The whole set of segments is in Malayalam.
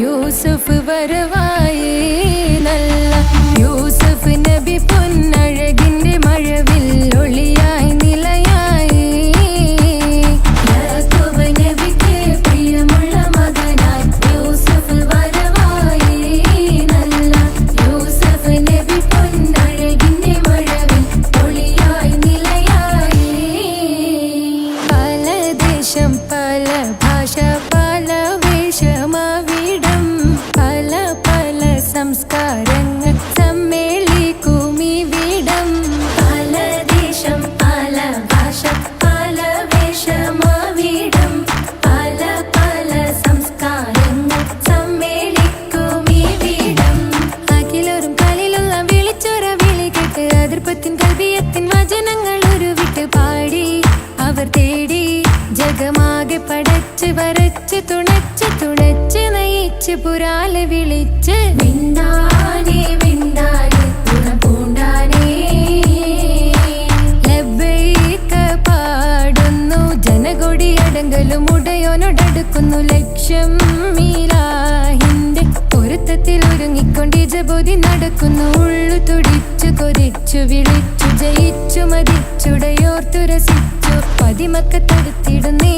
യൂസുഫ് വരവായേ നല്ല യൂസുഫ് നബി പൊന്നഴകിന്റെ മഴവിൽ ഒളിയായി നിലയായി യാക്കൂബ് നബിക്ക് പ്രിയമുള്ള മകനായി യൂസുഫ് വരവായേ നല്ല യൂസുഫ് നബി പൊന്നഴകിന്റെ മഴവിൽ ഒളിയായി നിലയായി പല ദേശം പല ഭാഷ പല വേഷമാവിടം പല പല സംസ്കാരങ്ങൾ സമ്മേളിക്കുമിവിടം പല ദേശം പല ഭാഷ പല വേഷമാവിടം പല പല സംസ്കാരങ്ങൾ സമ്മേളിക്കുമിവിടം അഖിലോരും കലിലുള്ള വിളിച്ചൊര വിളി കേട്ട് അതിർപ്പത്തിൻ കൽബിയത്തിൻ വചനങ്ങൾ ഉരുവിട്ട് പാടി അവർ തേടി ജഗമാകെ പടച്ച് വരച്ച് തുണച്ച് തുണച്ച് നയിച്ച് പുരാലെ വിളിച്ച് വിണ്ടാനേ വിണ്ടാനേ ഗുണം പൂണ്ടാനേ ലബ്ബൈക പാടുന്നു ജനകൊടിയടങ്കലും ഉടയോനോടടുക്കുന്നു ലക്ഷ്യം മീലാഹിന്റെ പൊരുത്തത്തിൽ ഒരുങ്ങിക്കൊണ്ട് ജബോധി നടക്കുന്നു ഉള്ളു തുടിച്ചു കൊതിച്ചു വിളിച്ചു ജയിച്ചു മതിച്ചുടയോർത്തു രസിച്ചു പതിമക്കത്തടുത്തിടുന്നേ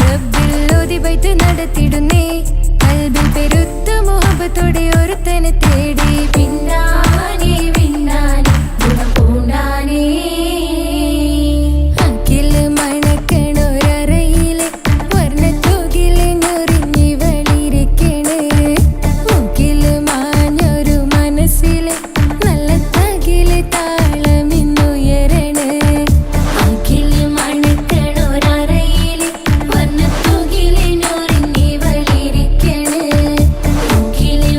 റബ്ബിൽ ഓതി ബൈത്ത് നടത്തിടുന്നേ കൽബിൽ പെരുത്ത മുഹബത്തോടെ ഒരുത്തനെ തേടി പിന്നാനേ പിന്നാനേ ഗുണം പൂണ്ടാനേ അഖില് മണക്കണൊരറയിലെ വർണ്ണത്തൂകില് ഞൊറിഞ്ഞി വളിരിക്കണ് മുക്കില് മാഞ്ഞൊരു മനസ്സില് നല്ല തകില് താളമിന്നുയരണ അഖില് മണക്കണൊരറയിലെ വർണ്ണത്തൂകില് ഞൊറിഞ്ഞി വളിരിക്കണ് മുക്കില്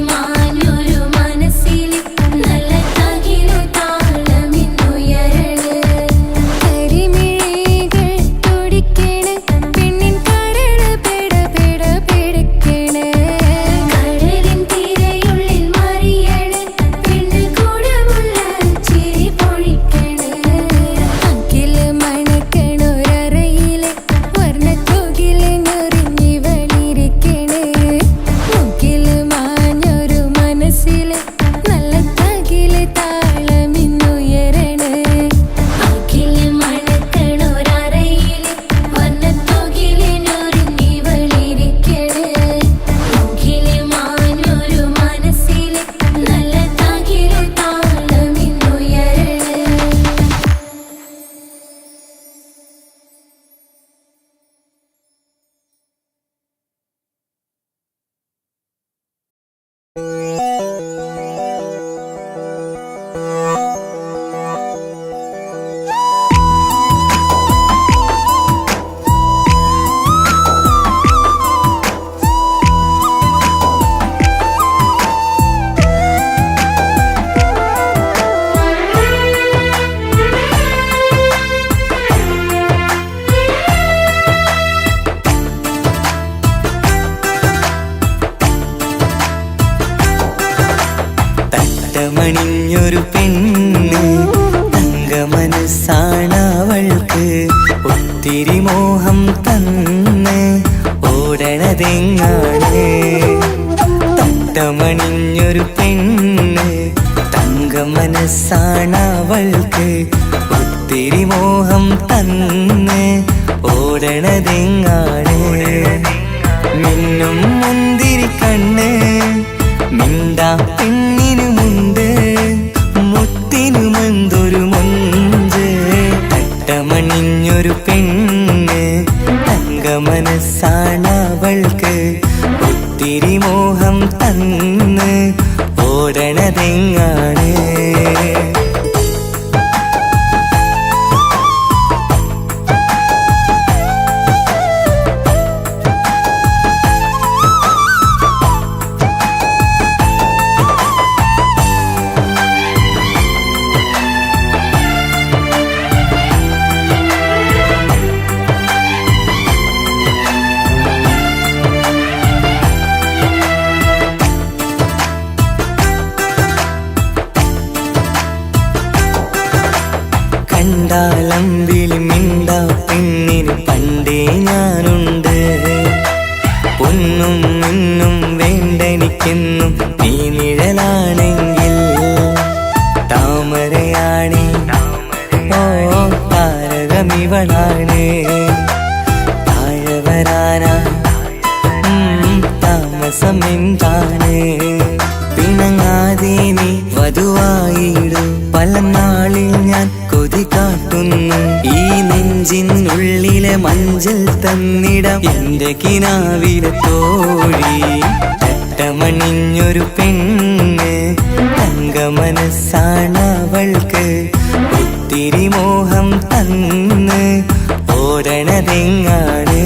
തട്ടമണിഞ്ഞൊരു പെണ്ണ് തങ്ക മനസ്സാണവൾക്ക് ഒത്തിരി മോഹം തന്ന് ഓടണതെങ്ങാണ് തട്ടമണിഞ്ഞൊരു പെണ്ണ് തങ്ക മനസ്സാണവൾക്ക് ഒത്തിരി മോഹം തന്ന് ഓടണതെങ്ങാണ് മിന്നും മുന്തിരി കണ്ണ് മിണ്ടാ പെണ്ണിനുമുണ്ട് മുത്തിനുമെന്തൊരു മുഞ്ച് തട്ടമണിഞ്ഞൊരു പെണ്ണ് തങ്ക മനസ്സാണവൾക്ക് ഒത്തിരി മോഹം തന്ന് ഓടണതെങ്ങാണ് കണ്ടാലമ്പിൽ മിണ്ടാ പെണ്ണിന് പണ്ടേ ഞാനുണ്ട് പൊന്നും മിന്നും വേണ്ടെനിക്കെന്നും നീ നിഴലാണെങ്കിൽ താമരയാണേ ഓ താരകമിവളാണ് താഴെ വരാനാ താമസം എന്താണ് പിണങ്ങാതെ നീ വധുവായിടൂ പല നാളിൽ ഞാൻ കൊതി കാട്ടുന്നു ഈ നെഞ്ചിനുള്ളിലെ മഞ്ചൽ തന്നിടം എന്റെ കിനാവിലെ തോഴി തട്ടമണിഞ്ഞൊരു പെണ്ണ് തങ്ക മനസ്സാണവൾക്ക് ഒത്തിരി മോഹം തന്ന് ഓടണതെങ്ങാണ്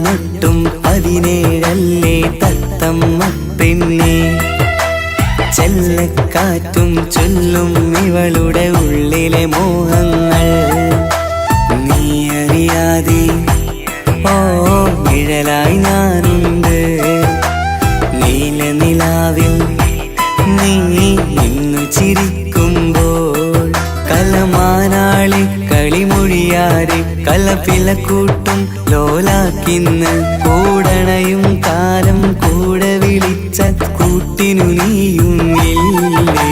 ഞൊട്ടും 17 തത്തമ്മ പെണ്ണെ ചെല്ലക്കാറ്റും ചൊല്ലും ഇവളുടെ ഉള്ളിലെ മോഹങ്ങൾ നീ അറിയാതെ ഓ നിഴലായി ഞാനുണ്ട് നീല നിലാവിൽ നീ ഇന്നു ചിരിക്കുമ്പോൾ കലമാനാളി കളിമൊഴിയാതെ കലപ്പിലക്കൂട്ടും ലോലാക്കിന്ന് കൂടണയും കാലം കൂടെ വിളിച്ച കൂട്ടിനു നീയുമില്ലേ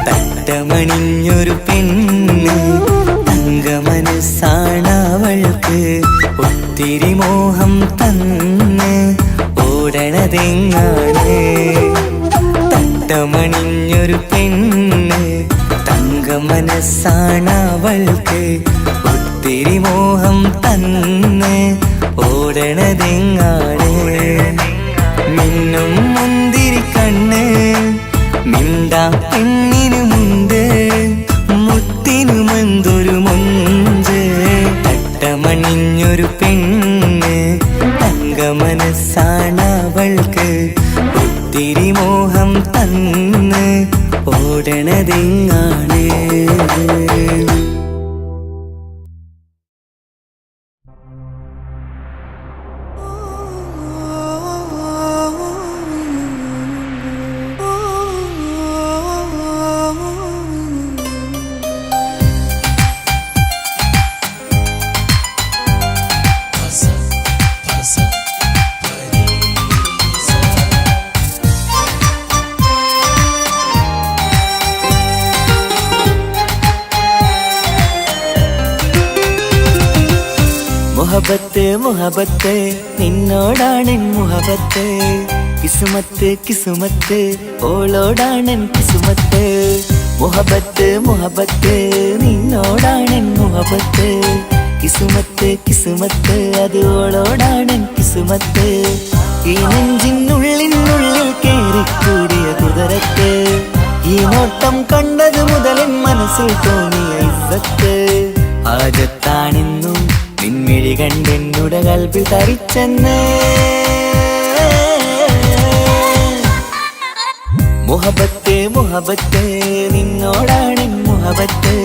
തട്ടമണിഞ്ഞൊരു പെണ്ണ് തങ്ക മനസ്സാണവൾക്ക് ഒത്തിരി മോഹം തന്ന് ഓടണതെങ്ങാണ് തട്ടമണിഞ്ഞൊരു പെണ്ണ് തങ്ക മനസ്സാണവൾക്ക് ഒത്തിരി മോഹം തന്ന് ഓടണതെങ്ങാണ് മിന്നും മുന്തിരി കണ്ണ് മിണ്ടാ പെണ്ണിനുമുണ്ട് മുത്തിനുമെന്തൊരു മുഞ്ച് തട്ടമണിഞ്ഞൊരു പെണ്ണ് തങ്ക മനസ്സാണവൾക്ക് ഒത്തിരി മോഹം തന്ന് ഓടണതെങ്ങാണ് മുഹബത്ത് മുഹബത്ത് നിന്നോടാണെൻ മുഹബത്ത് കിസുമത്ത് കിസുമത്ത് ഓളോടാണെൻ കിസുമത്ത് മുഹബത്ത് മുഹബത്ത് നിന്നോടാണെൻ മുഹബത്ത് കിസുമത്ത് കിസുമത്ത് അത് ഓളോടാണെൻ കിസുമത്ത് ഈ നെഞ്ചിനുള്ളിനുള്ളിൽ നോട്ടം കണ്ടത് മുതലൻ മനസ്സിൽ തോന്നിയ ഇസ്സത്ത് ഹാജത്താണെന്നും നിൻമിഴി കണ്ടെന്നുടെ കൽബിൽ തരിച്ചെന്ന് മുഹബത്ത് മുഹബത്ത് നിന്നോടാണെൻ മുഹബത്ത്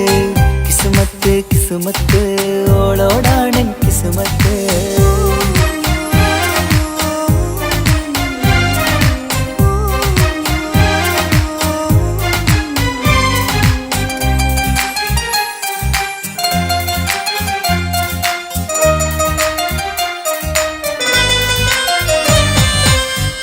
കിസ്മത്ത് കിസ്മത്ത് ഓളോടാണെൻ കിസ്മത്ത്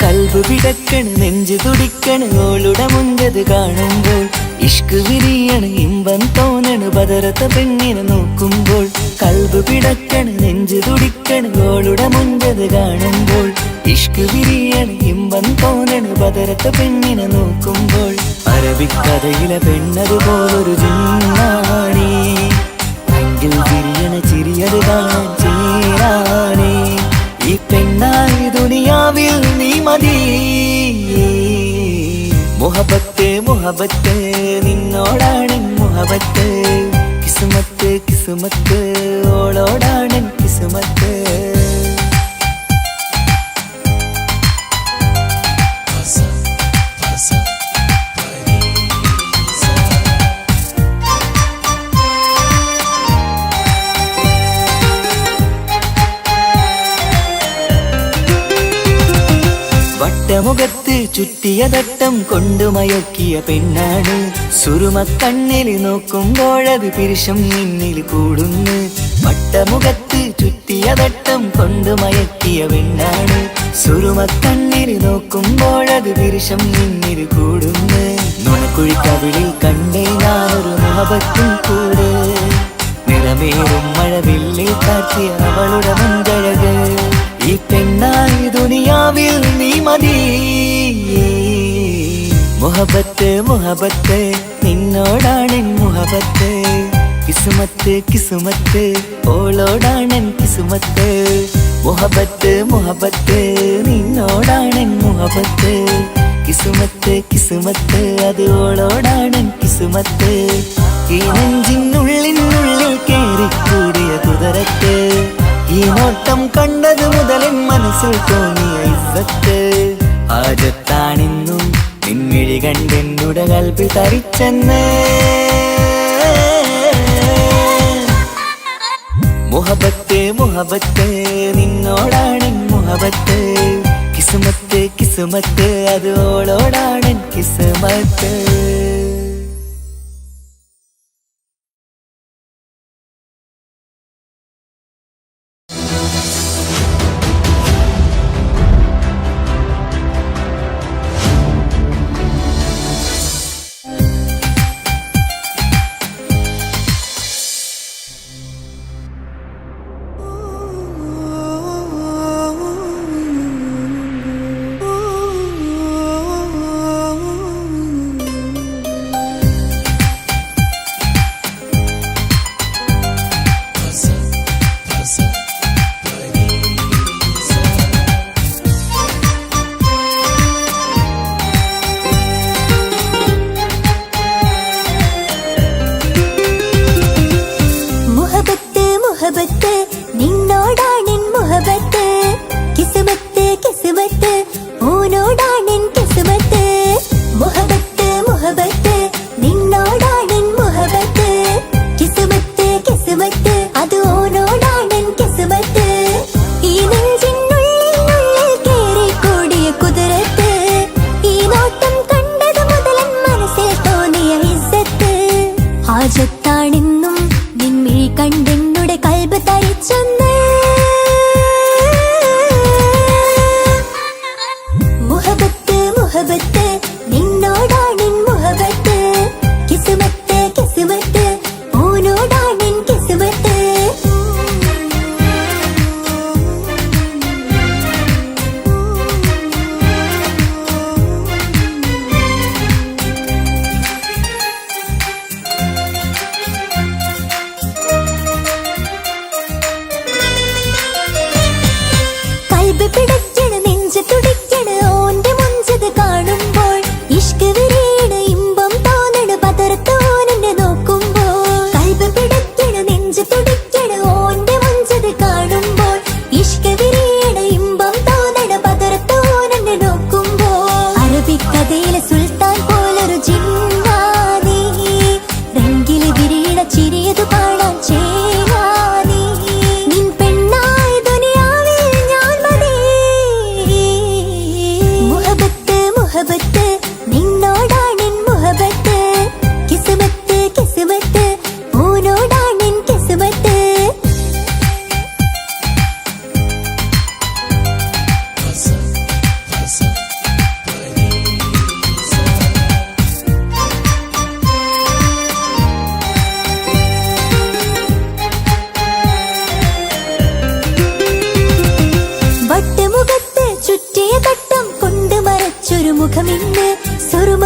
കൽബ് പിടക്കണ് നെഞ്ചു തുടിക്കണ് ഓളുടെ മുഞ്ചത് കാണുമ്പോൾ ഇഷ്ക് വിരിയണ് ഇമ്പം തോന്നണ് ബദറത്ത പെണ്ണിനെ നോക്കുമ്പോൾ കൽബ് പിടക്കണ് നെഞ്ചു തുടിക്കണ് ഓളുടെ മുഞ്ചത് കാണുമ്പോൾ ഇഷ്ക് വിരിയണ് ഇമ്പം തോന്നണ് ബദറത്ത പെണ്ണിനെ നോക്കുമ്പോൾ അറബിക്കഥയിലെ പെണ്ണതുപോലൊരു ജിന്നാണി അങ്കിൽ വിരിയണ ചിരിയത് കാണാൻ ചേരാണേ ഈ പെണ്ണായി ദുനിയാവിൽ നീ മതി മുഹബത്ത് മുഹബത്ത് നിന്നോടാണെൻ മുഹബത്ത് കിസ്മത്ത് കിസ്മത്ത് ഓളോടാണെൻ കിസ്മത്ത് വട്ടമുഖത്ത് ചുറ്റിയ തട്ടം കൊണ്ടു മയക്കിയ പെണ്ണാണ് സുറുമക്കണ്ണിൽ നോക്കുമ്പോഴത് പിരിശം നിന്നിൽ കൂടുന്നു വട്ടമുഖത്ത് ചുറ്റിയ തട്ടം കൊണ്ടു മയക്കിയ പെണ്ണാണ് സുറുമക്കണ്ണിൽ നോക്കുമ്പോഴത് പിരിശം നിന്നിൽ കൂടുന്നു നുണക്കുഴിക്കവിളിൽ കണ്ടേ ഞാനൊരു മുഹബത്തും കൂടെ നിറമേറും മഴവില്ലിൽ കാട്ടിയ അവളുടെ മുൻകഴക് ഈ പെണ്ണായി ദുനിയാവിൽ നീ മതി മുഹബത്ത് മുഹബത്ത് നിന്നോടാണെൻ മുഹബത്ത് കിസ്മത്ത് കിസ്മത്ത് ഓളോടാണെൻ കിസ്മത്ത് മുഹബത്ത് മുഹബത്ത് നിന്നോടാണെൻ മുഹബത്ത് കിസ്മത്ത് കിസ്മത്ത് അത് ഓളോടാണെൻ കിസ്മത്ത് ഈ നെഞ്ചിനുള്ളിനുള്ളിൽ കേറിക്കൂടിയ കുതിരത്ത് ഈ നോട്ടം കണ്ടത് മുതലൻ മനസ്സിൽ തോന്നിയ ഇസ്സത്ത് ഹാജത്താണെന്നും നിൻമിഴി കണ്ടെന്നുടെ കൽബിൽ തരിച്ചെന്ന് മുഹബത്ത് മുഹബത്ത് നിന്നോടാണെൻ മുഹബത്ത് കിസ്മത്ത് കിസ്മത്ത് അത് ഓളോടാണെൻ കിസ്മത്ത്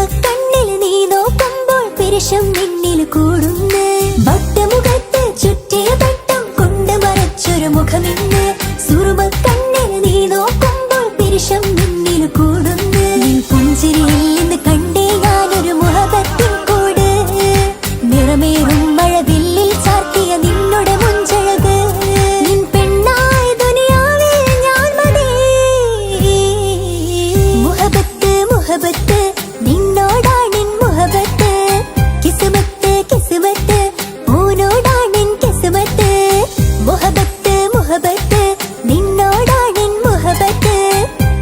സുറുമക്കണ്ണിൽ നീ നോക്കുമ്പോൾ പിരിശം നിന്നിൽ കൂടുന്നു. വട്ടമുഖത്ത് ചുറ്റിയ പട്ടം കൊണ്ട് മറച്ചൊരു മുഖമിന്ന്. സുറുമക്കണ്ണിൽ നീ നോക്കുമ്പോൾ പിരിശം നിന്നിൽ കൂടുന്നു. നിൻ പുഞ്ചിരിയിൽ നിന്ന് കണ്ടേ ഞാനൊരു മുഹബത്തിൻ കൂട്. നിറമേറും മഴവില്ലിൽ ചാർത്തിയ നിന്നുടെ മുഞ്ചഴക്. നിൻ പെണ്ണായ ദുനിയാവിൽ ഞാൻ മതി. മുഹബത്ത് മുഹബത്ത് നിന്നോടാണിൻ മുഹബത്ത്. കിസ്മത്ത് കിസ്മത്ത് ഓനോടാണിൻ കിസ്മത്ത്. മുഹബത്ത് മുഹബത്ത് നിന്നോടാണിൻ മുഹബത്ത്.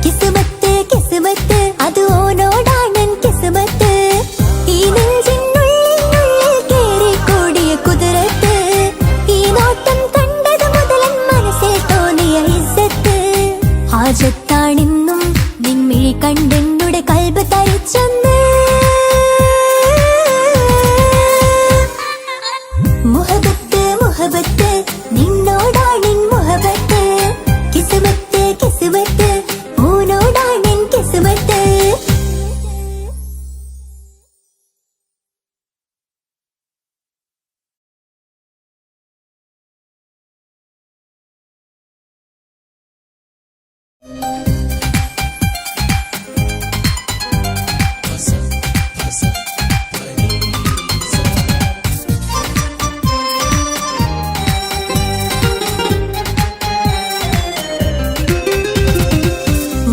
കിസ്മത്ത് കിസ്മത്ത് അത് ഓനോടാണിൻ കിസ്മത്ത്. ഈ നെഞ്ചിനുള്ളിൽ കേറിക്കൂടിയ കുതിരത്ത്. ഈ നോട്ടം കണ്ടത് മുതലൻ മനസ്സിൽ തോന്നിയ ഇസ്സത്ത്. ഹാജത്താണെന്നും നിൻമിഴി കണ്ടെന്നുടെ കൽബ് തരിച്ചെന്ന്. മുഹബത്ത് മുഹബത്ത് നിന്നോടാണിൻ മുഹബത്ത്. കിസ്മത്ത് കിസ്മത്ത് ഓനോടാണിൻ കിസ്മത്ത്.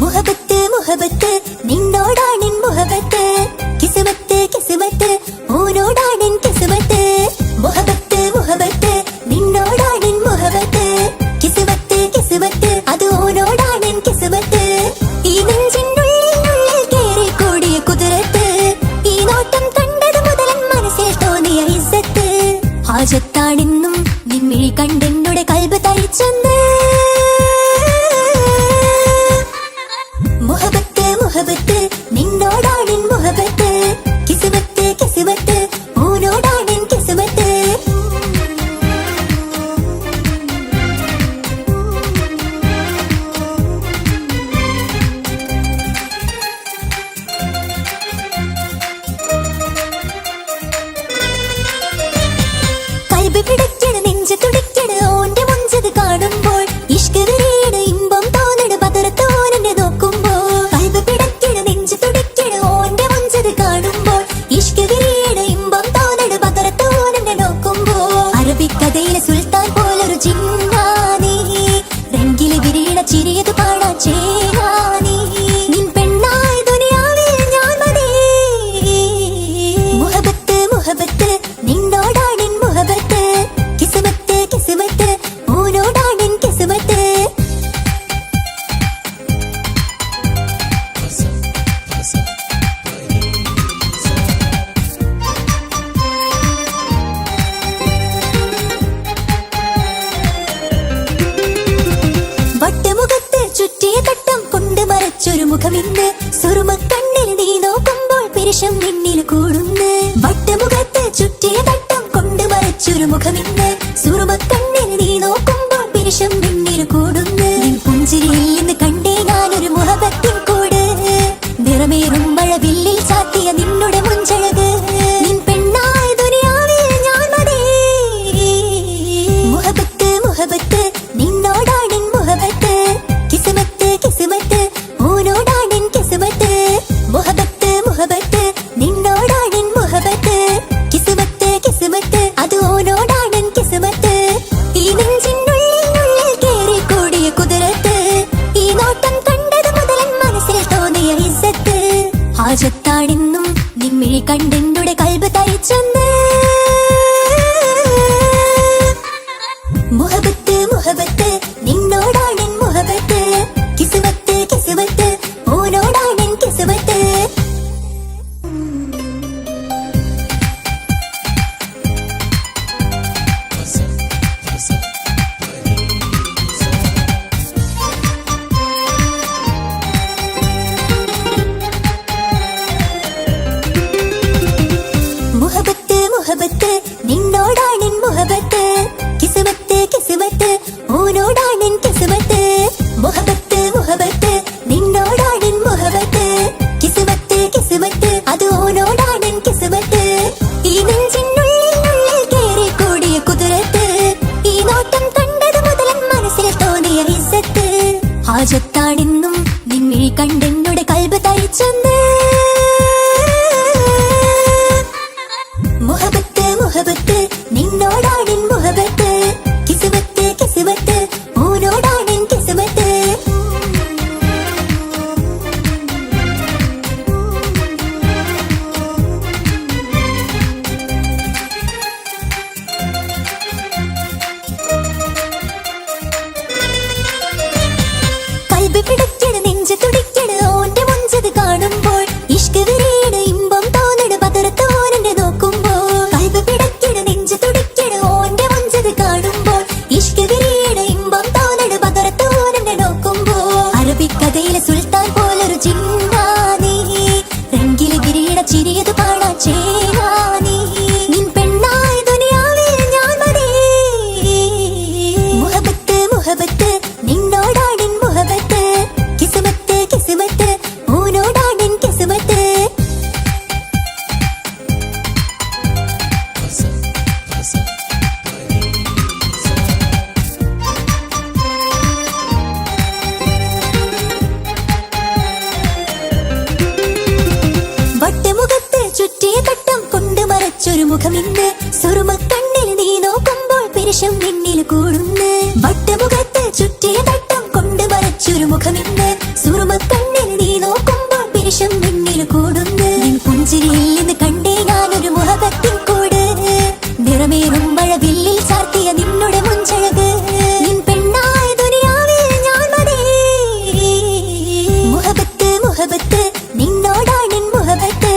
മുഹബത്ത് മുഹബത്ത് നിന്നോടാണിൻ മുഹബത്ത്. കിസ്മത്ത് കിസ്മത്ത് ഓനോടാണിൻ കിസ്മത്ത്. മുഹബത്ത് മുഹബത്ത് നിന്നോടാണിൻ മുഹബത്ത്. കിസ്മത്ത് കിസ്മത്ത് അത് ഓനോടാണിൻ കിസ്മത്ത്. ഈ നെഞ്ചിനുള്ളിൽ കേറിക്കൂടിയ കുതിരത്ത്. ഈ നോട്ടം കണ്ടത് മുതലൻ മനസ്സിൽ തോന്നിയ ഇസ്സത്ത്. ഹാജത്താണെന്നും നിൻമിഴി കണ്ടെന്നുടെ കൽബ് തരിച്ചെന്ന്. മുഹബത്ത് മുഹബത്ത് നിന്നോടാണിൻ മുഹബത്ത്. കിസ്മത്ത് കിസ്മത്ത് ഓനോടാണിൻ കിസ്മത്ത്. കൽബ് പിടിക്കണ നെഞ്ച് തുടിക്കണ ഓന്റെ മുഞ്ചത് കാണുമ്പോൾ. ഇഷ്ക് വിരിയണ ഇമ്പം തോന്നണ പതറത്ത് ഓനെന്നെ നോക്കുമ്പോൾ. കൽബ് പിടിക്കണ നെഞ്ച് തുടിക്കണ ഓന്റെ മുഞ്ചത് കാണുമ്പോൾ. ഇഷ്ക് വിരിയണ ഇമ്പം തോന്നണ പതറത്ത് ഓനെന്നെ നോക്കുമ്പോൾ. അറബിക്കഥയിലെ സുൽത്താൻ പോലൊരു ജിന്നാനി. രംഗില് വിരിയണ ചിരിയത് പാടാൻ ചേരാനി. നിൻ പെണ്ണായ ദുനിയാവിൽ ഞാൻ മതി. മുഹബത്ത് മുഹബത്ത് നിന്നോടാണിൻ മുഹബത്ത്. കിസ്മത്ത് കിസ്മത്ത് ഓനോടാണിൻ കിസ്മത്ത്. വട്ടമുഖത്ത് ചുറ്റിയ തട്ടം കൊണ്ട് മറച്ചൊരു മുഖമിന്ന്. സുറുമക്കണ്ണിൽ നീ നോക്കുമ്പോൾ പിരിശം നിന്നിൽ കൂടുന്നു. വട്ടമുഖത്ത് ചുറ്റിയ തട്ടം കൊണ്ട് മറച്ചൊരു മുഖമിന്ന്. സുറുമക്കണ്ണിൽ നീ നോക്കുമ്പോൾ പിരിശം നിന്നിൽ കൂടുന്നു. നിൻ പുഞ്ചിരിയിൽ നിന്ന് കണ്ടേ ഞാനൊരു മുഹബത്തിൻ കൂട്. നിറമേറും മഴവില്ലിൽ ചാത്തിയ നിന്നുടെ മുഞ്ചഴക്. നിൻ പെണ്ണായ ദുനിയാവിൽ ഞാൻ മതി. മുഹബത്ത് മുഹബത്ത് നിന്നോടാണിൻ മുഹബത്ത്. കിസ്മത്ത് കിസ്മത്ത് ഓനോടാണിൻ കിസ്മത്ത്. മുഹബത്ത് മുഹബത്ത് നിന്നോടാണിൻ മുഹബത്ത്. കിസ്മത്ത് കിസ്മത്ത് അത് ഓനോടാണിൻ കിസ്മത്ത്. ഈ നെഞ്ചിനുള്ളിൽ കേറിക്കൂടിയ കുതിരത്ത്. ഈ നോട്ടം കണ്ടത് മുതലൻ മനസ്സിൽ തോന്നിയ ഇസ്സത്ത്. ഹാജത്താണെന്നും നിൻമിഴി കണ്ടെന്നുടെ കൽബ് തരിച്ചെന്ന്. മുഹബത്ത് മുഹബത്ത് നിന്നോടാണിൻ മുഹബത്ത്. കിസ്മത്ത് കിസ്മത്ത് ഓനോടാണിൻ കിസ്മത്ത്. മുഖമിന്ന് സുറുമ കണ്ണിൽ നീ നോക്കുമ്പോൾ പിരിശം നിന്നിൽ കൂടുന്ന് വട്ടമുഖത്ത് ചുറ്റിയ തട്ടം കൊണ്ട് മറച്ചൊരു മുഖമിന്ന് സുറുമ കണ്ണിൽ നീ നോക്കുമ്പോൾ പിരിശം നിന്നിൽ കൂടുന്ന് നിൻ പുഞ്ചിരിയിൽ നിന്ന് കണ്ടേ ഞാനൊരു മുഖത്തിൻ കൂട് നിറമേറും മഴവില്ലിൽ ചാർത്തിയ നിന്നുടെ മുഞ്ചഴക് നിൻ പെണ്ണായ ദുനിയാവിൽ ഞാൻ മതി മുഹബത്ത് മുഹബത്ത് നിന്നോടാണെൻ മുഹബത്ത്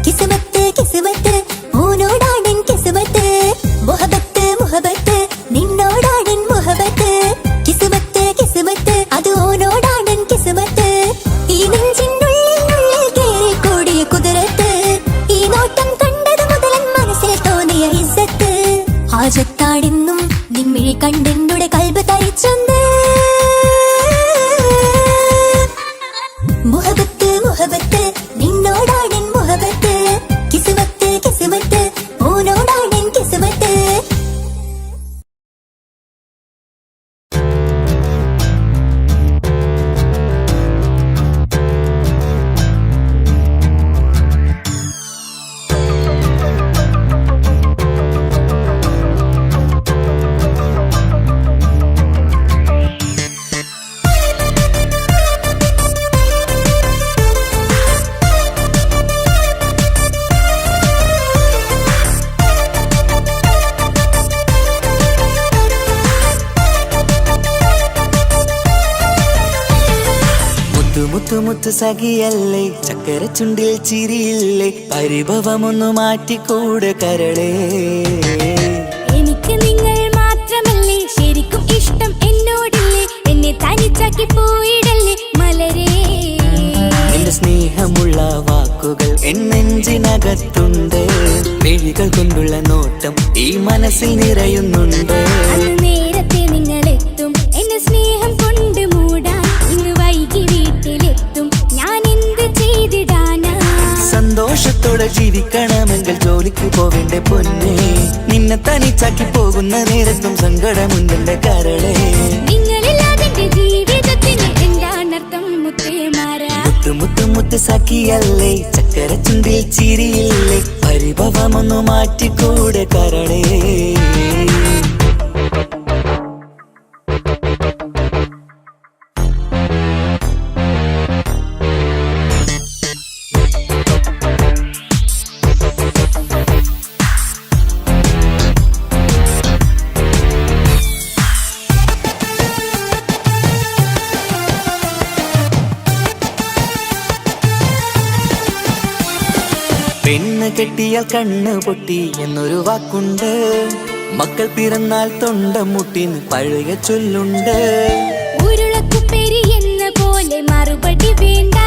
കിസ്മത്ത് കിസ്മത്ത് ഓനോടാണെൻ കിസ്മത്ത് മുഹബത്ത് മുഹബത്ത് നിന്നോടാണെൻ മുഹബത്ത് കിസ്മത്ത് കിസ്മത്ത് അത് ഓനോടാണെൻ കിസ്മത്ത് ഈ നെഞ്ചിനുള്ളിൽ കേറി കൂടിയ കുതിരത്ത് ഈ നോട്ടം കണ്ടത് മുതലൻ മനസ്സിൽ തോന്നിയ ഇസ്സത്ത് ഹാജത്താടെന്നും നിൻമിഴി കണ്ടെന്നുടെ കൽബ് തരിച്ചൊന്ന് മുഹബത്ത് മുഹബത്ത് നിന്നോടാണെൻ മുഹബത്ത് കിസ്മത്ത് കിസ്മത്ത് ഓനോടാണെൻ കിസ്മത്ത് മുത്തു മുത്തു സഖിയല്ലേ ചക്കര ചുണ്ടിൽ ചിരിയില്ലേ പരിഭവമൊന്നു മാറ്റിക്കൂടെ കരളേ എനിക്ക് നിങ്ങൾ മാത്രമല്ലേ ശരിക്കും ഇഷ്ടം എന്നോടില്ലേ എന്നെ തനിച്ചാക്കി പോയിടല്ലേ മലരേ എന്റെ സ്നേഹമുള്ള വാക്കുകൾ എന്നെഞ്ചിനകത്തുണ്ട് മിഴികൾ കൊണ്ടുള്ള നോട്ടം ഈ മനസ്സിൽ നിറയുന്നുണ്ട് അന്ന് നേരത്തെ നിങ്ങളെത്തും എന്നെ സ്നേഹം കൊണ്ട് മൂടാൻ ഇന്ന് വൈകി വീട്ടിലെത്തും ഞാൻ എന്ത് ചെയ്തിടാനാ സന്തോഷത്തോടെ ജീവിക്കണമെങ്കിൽ ജോലിക്ക് പോവേണ്ട പൊന്നേ നിന്നെ തനിച്ചാക്കി പോകുന്ന നേരത്തും സങ്കടമുണ്ടെന്റെ കരളേ നിങ്ങളില്ലാതെ എന്റെ ജീവിതത്തിന് എന്താണർത്ഥം മുത്തേമാരാ മുത്തു മുത്തു മുത്തു സഖിയല്ലേ ചക്കര ചുണ്ടിൽ ചിരിയില്ലേ പരിഭവമൊന്നു മാറ്റിക്കൂടെ കരളേ പെണ്ണ് കെട്ടിയാൽ കണ്ണ് പൊട്ടി എന്നൊരു വാക്കുണ്ട് മക്കൾ പിറന്നാൽ തൊണ്ട മുട്ടിന് പഴയ ചൊല്ലുണ്ട് ഉരുളക്കുപ്പേരി എന്ന പോലെ മറുപടി വേണ്ട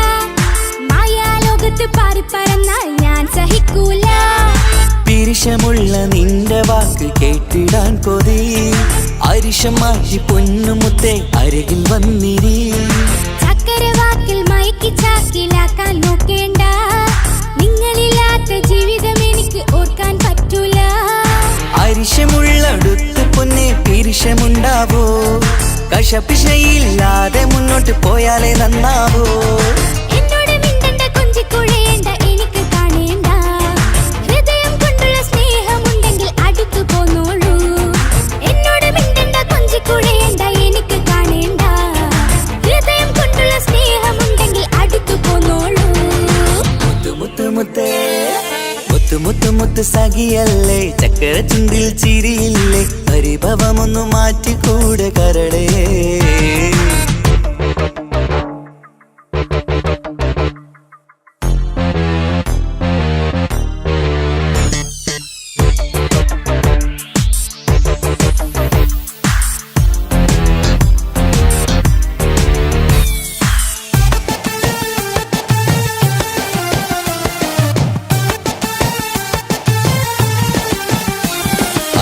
മായാലോകത്ത് പാറിപ്പറന്നാൽ ഞാൻ സഹിക്കൂല പിരിശമുള്ള നിന്റെ വാക്ക് കേട്ടിടാൻ കൊതി അരിശം മാറ്റി പൊന്നുമുത്തേ അരികിൽ വന്നിരി ചക്കരവാക്കിൽ മയക്കി ചാക്കിലാക്കാൻ നോക്കേണ്ട നിങ്ങളില്ലാത്ത ജീവിതം എനിക്ക് ഓർക്കാൻ പറ്റൂല അരിശമുള്ളടുത്ത് പൊന്നെ പിരിശമുണ്ടാവോ കശപിശയില്ലാതെ മുന്നോട്ട് പോയാലേ നന്നാവോ എന്നോട് മിണ്ടണ്ട കൊഞ്ചിക്കുഴയേണ്ട എനിക്ക് കാണേണ്ട ഹൃദയം കൊണ്ടുള്ള സ്നേഹമുണ്ടെങ്കിൽ അടുത്തു പോന്നോളൂ എന്നോട് മിണ്ടണ്ട കൊഞ്ചിക്കുഴയേണ്ട എനിക്ക് കാണേണ്ട ഹൃദയം കൊണ്ടുള്ള സ്നേഹമുണ്ടെങ്കിൽ അടുത്തു പോന്നോളൂ മുത്തു മുത്തേ മുത്തു മുത്തു മുത്തു സഖിയല്ലേ ചക്കര ചുണ്ടിൽ ചിരിയില്ലേ പരിഭവമൊന്നു മാറ്റിക്കൂടെ കരളേ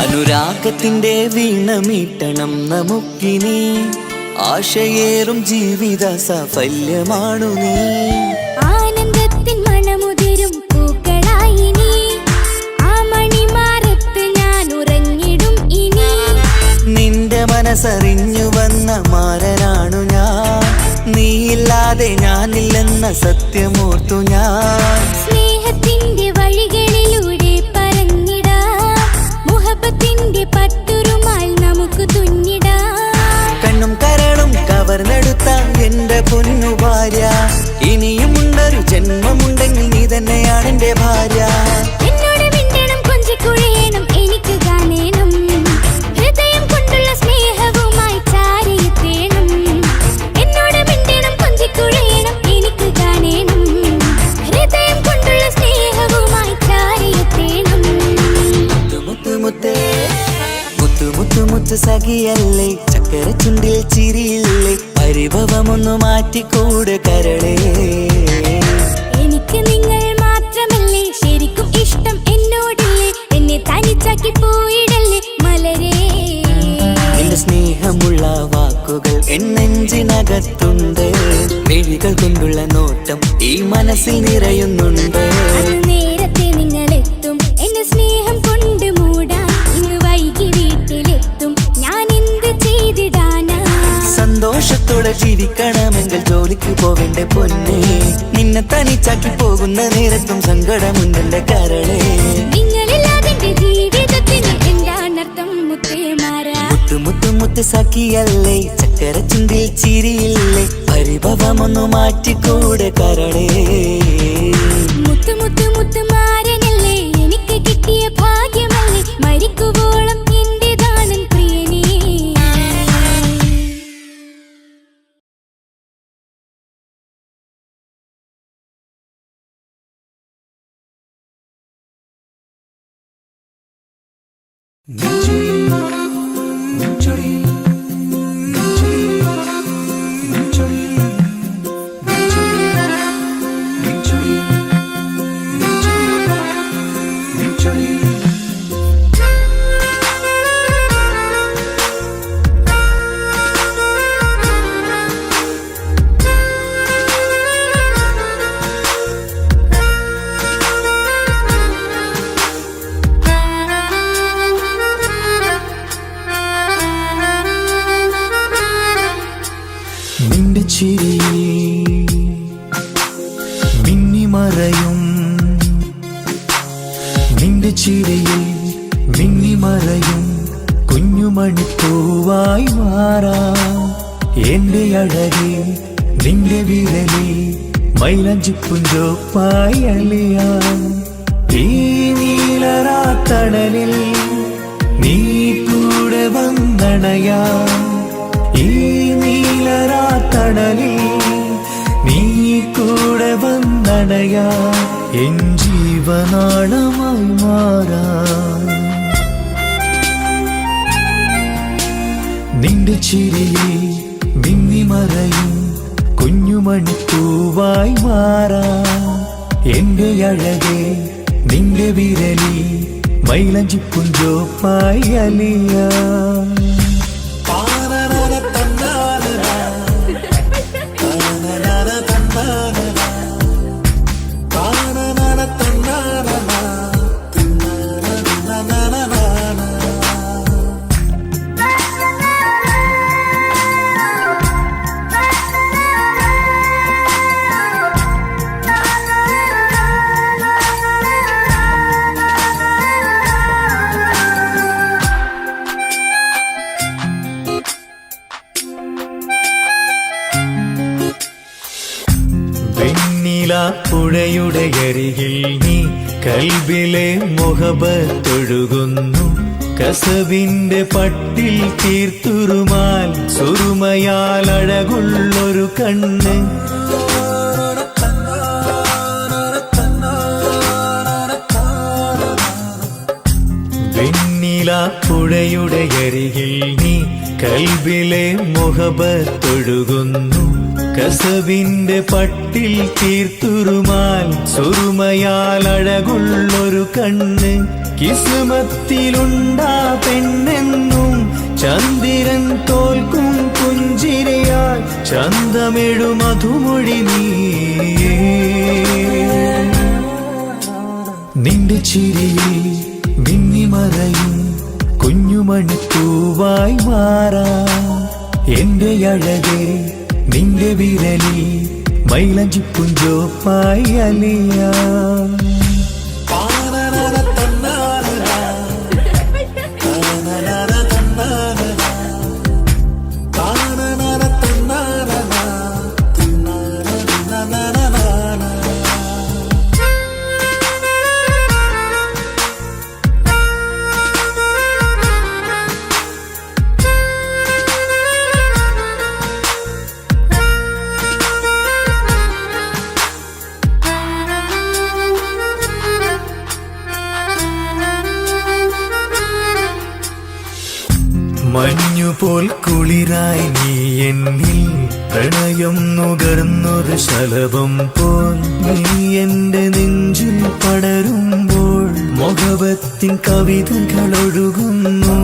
അനുരാഗത്തിന്റെ വീണ മീട്ടണം നമുക്കിനി ആശയേറും ജീവിത സാഫല്യമാണു നീ ആനന്ദത്തിൻ മണമുതിരും പൂക്കളായി നീ ആ മണിമാറത്ത് ഞാൻ ഉറങ്ങിടും ഇനി നിന്റെ മനസ്സറിഞ്ഞു വന്ന മാരനാണു ഞാൻ നീയില്ലാതെ ഞാനില്ലെന്ന സത്യമോർത്തു ഞാൻ സ്നേഹത്തിന്റെ വഴികളിലൂടെ പറന്നിടാ കവർന്നെടുത്ത എന്റെ പൊന്നു ഭാര്യ. ഇനിയുമുണ്ടൊരു ജന്മമുണ്ടെങ്കിൽ നീ തന്നെയാണ് എന്റെ ഭാര്യ. എന്നോട് മിണ്ടണം കൊഞ്ചിക്കുഴയണം എനിക്ക് കാണേണം ഹൃദയം കൊണ്ടുള്ള സ്നേഹവുമായി ചാരിയെത്തേണം. എന്നോട് മിണ്ടണം കൊഞ്ചിക്കുഴയണം എനിക്ക് കാണേണം ഹൃദയം കൊണ്ടുള്ള സ്നേഹവുമായി ചാരിയെത്തേണം. മുത്ത് മുത്തേ മുത്തു മുത്തു മുത്തു സഖിയല്ലേ, ചക്കര ചുണ്ടിൽ ചിരിയില്ലേ, പരിഭവമൊന്നു മാറ്റിക്കൂടെ കരളേ. എനിക്ക് നിങ്ങൾ മാത്രമല്ലേ ശരിക്കും ഇഷ്ടം എന്നോടില്ലേ, എന്നെ തനിച്ചാക്കി പോയിടല്ലേ മലരേ. നിന്റെ സ്നേഹമുള്ള വാക്കുകൾ എന്നെഞ്ചിനകത്തുണ്ട്, മിഴികൾ കൊണ്ടുള്ള നോട്ടം ഈ മനസ്സിൽ നിറയുന്നുണ്ട്. അന്ന് നേരത്തെ നിങ്ങളെത്തും എന്നെ സ്നേഹം കൊണ്ട് മൂടാൻ, ഇന്ന് വൈകി വീട്ടിലെത്തും ഞാൻ എന്ത് ചെയ്തിടാനാ. സന്തോഷത്തോടെ ജീവിക്കണമെങ്കിൽ ജോലിക്ക് പോവേണ്ട പൊന്നേ, നിന്നെ തനിച്ചാക്കി പോകുന്ന നേരത്തും സങ്കടമുണ്ടെന്റെ കരളേ. നിങ്ങളില്ലാതെ എന്റെ ജീവിതത്തിന് എന്താണർത്ഥം മുത്തേമാരാ. മുത്തു മുത്തു മുത്ത് സഖിയല്ലേ, ചക്കര ചുണ്ടിൽ ചിരിയില്ലേ, പരിഭവമൊന്നു മാറ്റിക്കൂടെ കരളേ. മുത്തു മുത്തു മുത്തുമാരനല്ലേ എനിക്ക് കിട്ടിയ ഭാഗ്യമല്ലേ, മരിക്കുവോളം എന്റേതാണൻ പ്രിയനേ. നിന്റെ ചിരിയിൽ മിന്നിമറയും, നിന്റെ ചിരിയിൽ മിന്നിമറയും കുഞ്ഞുമണിപ്പൂവായി മാറാം. എന്റെ അഴകി നിന്റെ വിരലി മൈലഞ്ചിപ്പുഞ്ചോപ്പായി അലിയാം. ഈ നീലരാത്തണലിൽ നീ കൂടെ വന്നണയാം. ഈ നീലരാത്തണലിൽ നീ കൂടെ വന്നണയാ, എൻ ജീവനാളമായി മാറാം. നിന്റെ ചിരിയിൽ മിന്നിമറയും കുഞ്ഞുമണിപ്പൂവായി മാറാം. എന്റെ അഴകെ നിന്റെ വിരലി മൈലഞ്ചിപ്പുഞ്ചോപ്പായി അലിയാം. പുഴയുടെ അരികിൽ നീ കൽബിലെ മുഹബത്തൊഴുകുന്നു. കസവിന്റെ പട്ടിൽ തീർത്തുറുമാൽ സുറുമയാൽ അഴകുള്ളൊരു കണ്ണ്. വെണ്ണില പുഴയുടെ അരികിൽ നീ കൽബിലെ മുഹബത്തൊഴുകുന്നു. കസവിന്റെ പട്ടിൽ തീർത്തുറുമാൽ സുറുമയാൽ അഴകുള്ളൊരു കണ്ണ്. കിസ്മത്തിലുണ്ടാ പെണ്ണെന്നും ചന്ദ്രൻ തോൽക്കും പുഞ്ചിരിയാൽ ചന്തമെഴു മധുമൊഴി നീയേ. നിന്റെ ചിരിയിൽ മിന്നിമറയും കുഞ്ഞുമണിപ്പൂവായി മാറാം. എന്റെ അഴകെ നിന്റെ വിരലി മൈലഞ്ചിപ്പുഞ്ചോപ്പായി അലിയാം. പോൽ കുളിരായി നീ എന്നിൽ പ്രണയം നുകർന്നൊരു ശലഭം പോൽ നീ എന്റെ നെഞ്ചിൽ പടരുമ്പോൾ മുഖത്തിൻ കവിതകൾ ഒഴുകുന്നു.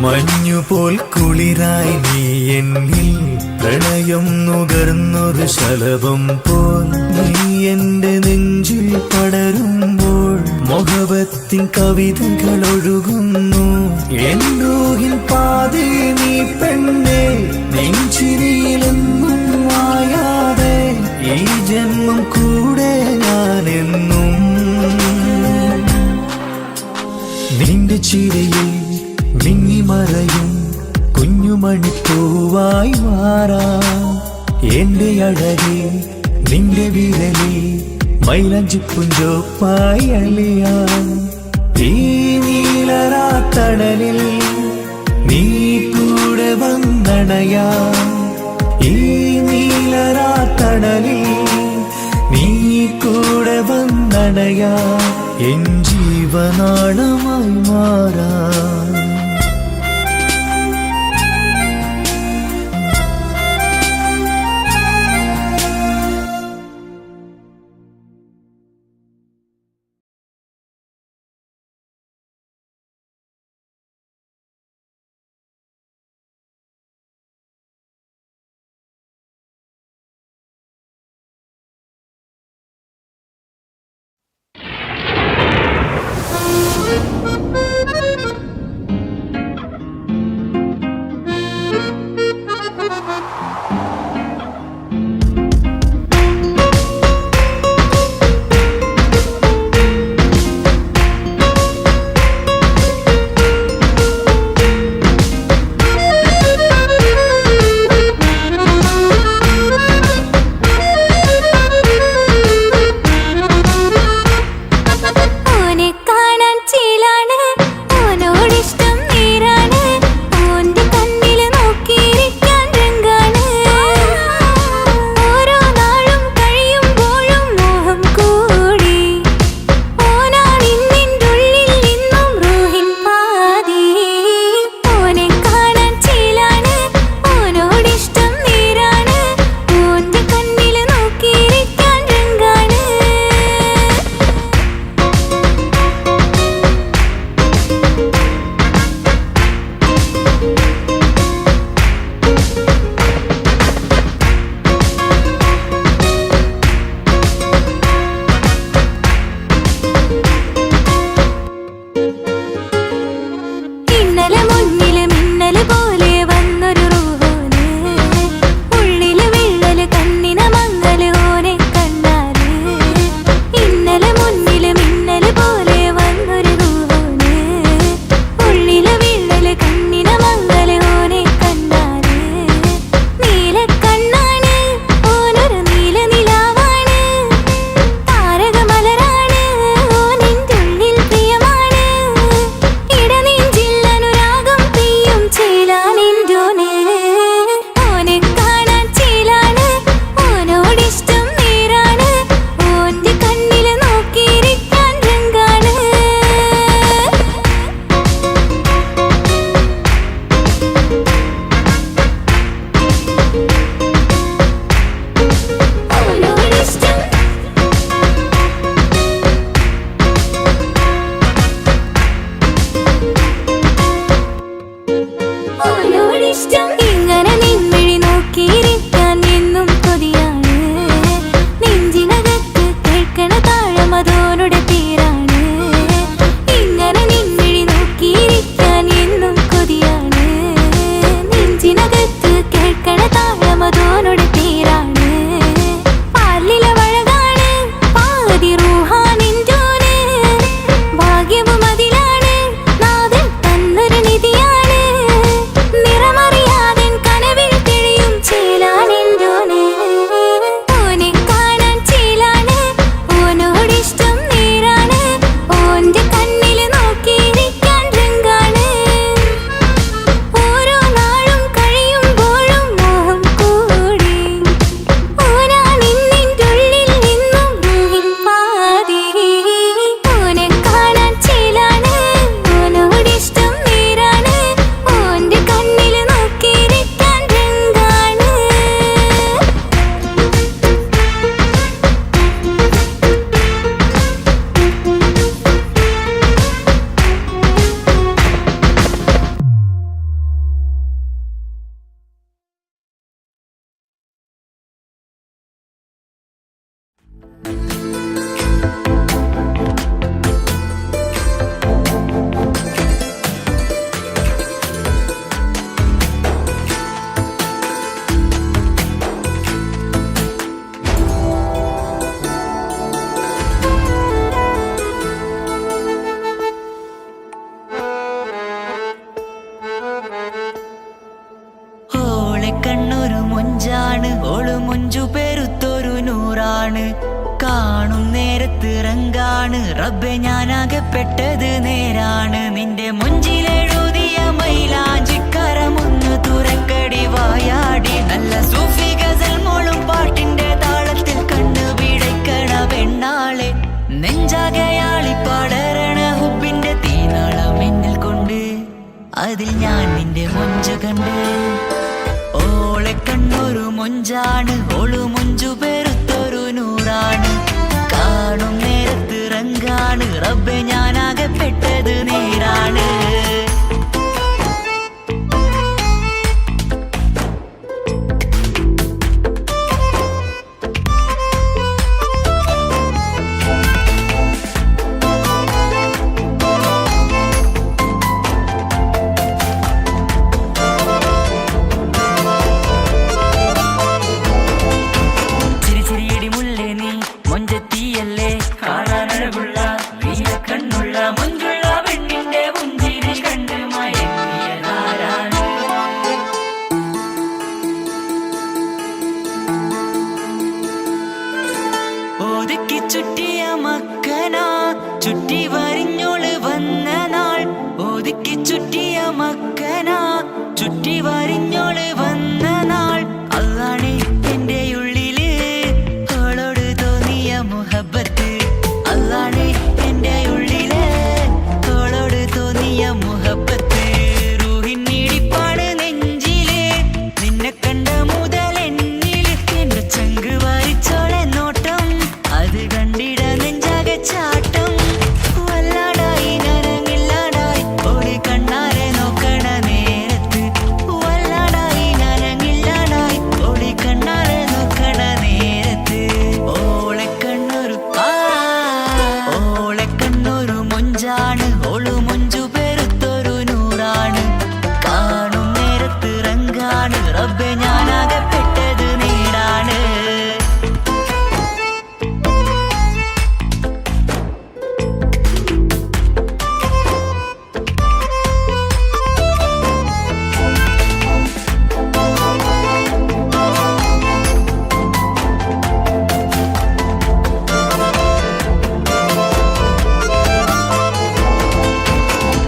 മഞ്ഞുപോൽ കുളിരായി നീ എന്നിൽ പ്രണയം നുകർന്നൊരു ശലഭം പോൽ നീ എന്റെ നെഞ്ചിൽ പടരുമ്പോൾ മുഖത്തിൻ കവിതകൾ ഒഴുകുന്നു. എന്നൂഹിൻ പാതേ നീ പെണ്ണേ നെഞ്ചിരിയിലെന്നും മായാതെ ഈ ജന്മം കൂടെ ഞാനെന്നും നിന്റെ ചിരയിൽ മിന്നിമറയും കുഞ്ഞുമണിപ്പൂവായി മാറാം. എന്റെ അഴകെ നിന്റെ വിരലി മൈലഞ്ചിപ്പുഞ്ചോപ്പായി അലിയാം. ഈ നീലരാത്തണലിൽ നീ കൂടെ വന്നണയാം. ഈ നീലരാത്തണലിൽ നീ കൂടെ വന്നണയാം. എൻ ജീവനാളമായി മാറാം. ഭാഗ്യവും അതിലാണ് നാഥൻ തന്നൊരു നിധിയാണ് നിറമറിയാതെ മൊഞ്ചാണ് ഓള് മൊഞ്ചു പെരുത്തൊരു നൂറാണ് കാണും നേരത്ത് റങ്കാണ് റബ്ബെ ഞാനാകപ്പെട്ടത് നേരാണ് നിന്റെ മൊഞ്ചിലെഴുതിയ മൈലാഞ്ചിക്കരമൊന്ന് തുറക്കടി വായാടി നല്ല സൂഫി ഗസൽ മോളും പാട്ടിന്റെ താളത്തിൽ കണ്ണു പിടയ്ക്കണ പെണ്ണാളെ നെഞ്ചാകയാളി പടരണ ഹുബിന്റെ തീനാളം എന്നിൽ കൊണ്ട് അതിൽ ഞാൻ നിന്റെ മൊഞ്ചു കണ്ട് ഓളെ കണ്ണൊരു മൊഞ്ചാണ് ഓളു മൊഞ്ചു പെരുത്തൊരു നൂറാണ് കാണും നേരത്ത് റങ്കാണ് റബ്ബെ ഞാനാകപ്പെട്ടത് നേരാണ് ഒതുക്കി ചുറ്റിയ മക്കന ചുറ്റി വരിഞ്ഞോള് വന്ന നാൾ ഒതുക്കി ചുറ്റിയ മക്കന ചുറ്റി വരിഞ്ഞോള് വന്ന നാൾ അതാണ് എന്റെ ഉള്ളില് അവളോട് തോന്നിയ മുഹബത്ത് അതാണ് എന്റെ ഉള്ളില് അവളോട് തോന്നിയ മുഹബത്ത് റൂഹിന്നിടിപ്പാണ് നെഞ്ചില് നിന്നെ കണ്ട മുതൽ എന്നില് എന്റെ ചങ്ക് വാരിച്ചോളെ നോട്ടം അത് കണ്ടിട നെഞ്ചാകെ ചാട്ടം വല്ലാടായി നനങ്ങില്ലാടായി ഓടി കണ്ണാരെ നോക്കണ നേരത്ത് വല്ലാടായി നനങ്ങില്ലാടായി ഓടി കണ്ണാരെ നോക്കണ നേരത്ത് ഓളെ കണ്ണൊരു മൊഞ്ചാണ് ഓളു മൊഞ്ചു പെരുത്തൊരു നൂറാണ് കാണും നേരത്ത് റങ്കാണ് റബ്ബെ ഞാനാകപ്പെട്ടത് നേരാണ്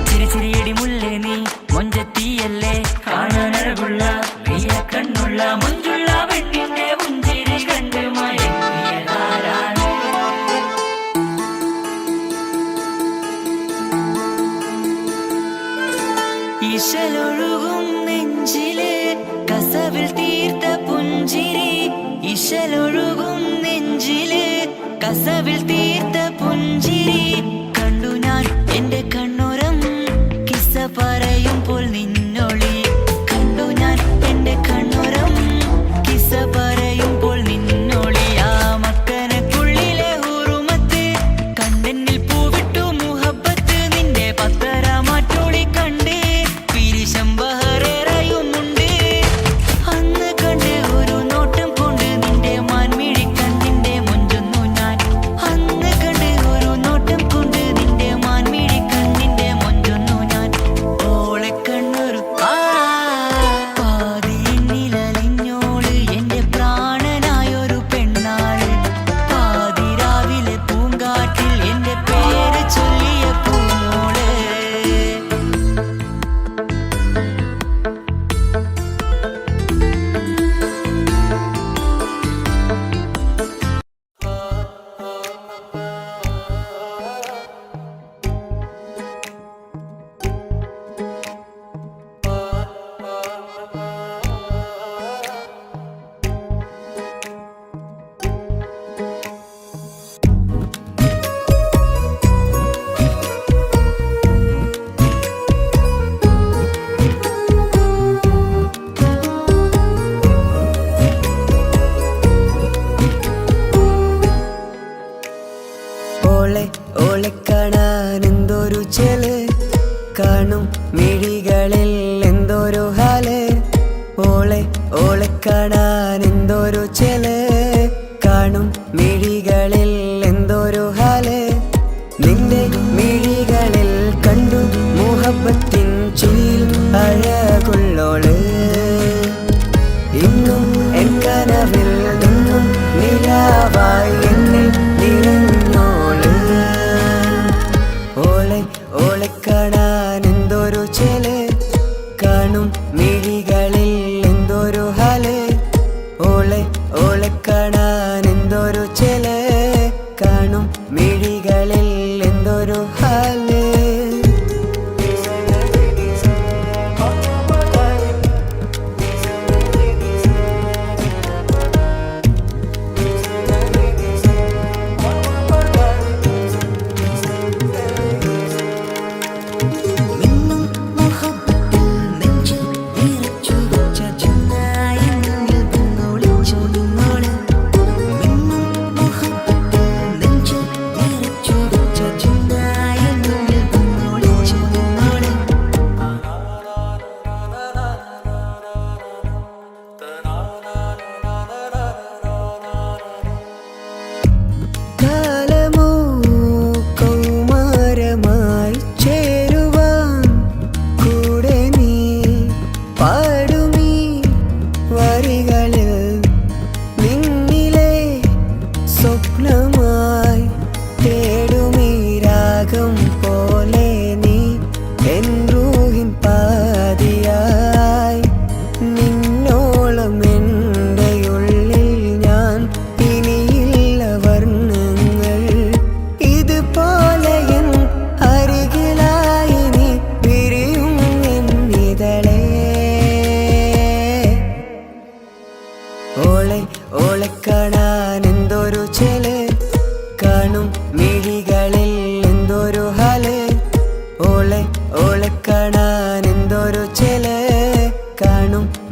ചിരിച്ചിരിയടി മുല്ലേ നീ മൊഞ്ചത്തിയല്ലേ കാണാനഴകുള്ള നീയ കണ്ണുള്ള മൊഞ്ചുള്ള പെണ്ണിന്റെ മുഞ്ചിരി കണ്ട് മയങ്ങിയതാരാണ് ഇശലൊഴുകും നെഞ്ചില് കസവിൽ തീർത്ത പുഞ്ചിരി ഇശലൊഴുകും നെഞ്ചില് കസവിൽ തീർത്ത പുഞ്ചിരി കണ്ടു ഞാൻ എന്റെ കണ്ണുരം കിസ്സ പറയുമ്പോൾ നിന്നൊളി കണ്ടു ഞാൻ എന്റെ കണ്ണുരം കിസ്സ പറയുമ്പോൾ നിന്നൊളി ആ മക്കനക്കുള്ളിലെ ഹുറുമത്ത് കണ്ടെന്നിൽ പൂവിട്ടു മുഹബത്ത് നിന്റെ പത്തര മാറ്റൊളി കണ്ട് പിരിശം ബഹറേറയുമുണ്ട് അന്ന് കണ്ട് ഒരു നോട്ടം കൊണ്ട് നിന്റെ മാൻമിഴി കണ്ണിന്റെ മൊഞ്ചൊന്നു ഞാൻ അന്ന് കണ്ട് ഒരു നോട്ടം കൊണ്ട് നിന്റെ മാൻമിഴി കണ്ണിന്റെ മൊഞ്ചൊന്നു ഞാൻ ഓളെ കണ്ണൊരു പാതിന്നിലലിഞ്ഞോള് എന്റെ പ്രാണനായൊരു പെണ്ണാള് പാതിരാവിലെ പൂങ്കാറ്റിൽ എന്റെ പേര് ചൊല്ലിയ പൂമോള് ഓളെ കാണാൻ എന്തൊരു ചെല് കാണും മിഴികളിൽ എന്തൊരു ഹാല് ഓളെ കാണാൻ എന്തൊരു ചെല് കാണും മിഴികളിൽ എന്തൊരു ഹാല് നിന്റെ മിഴികളിൽ കണ്ടു മുഹബത്തിൻ ചുയിൽ അഴകുള്ളോള് ഇന്നും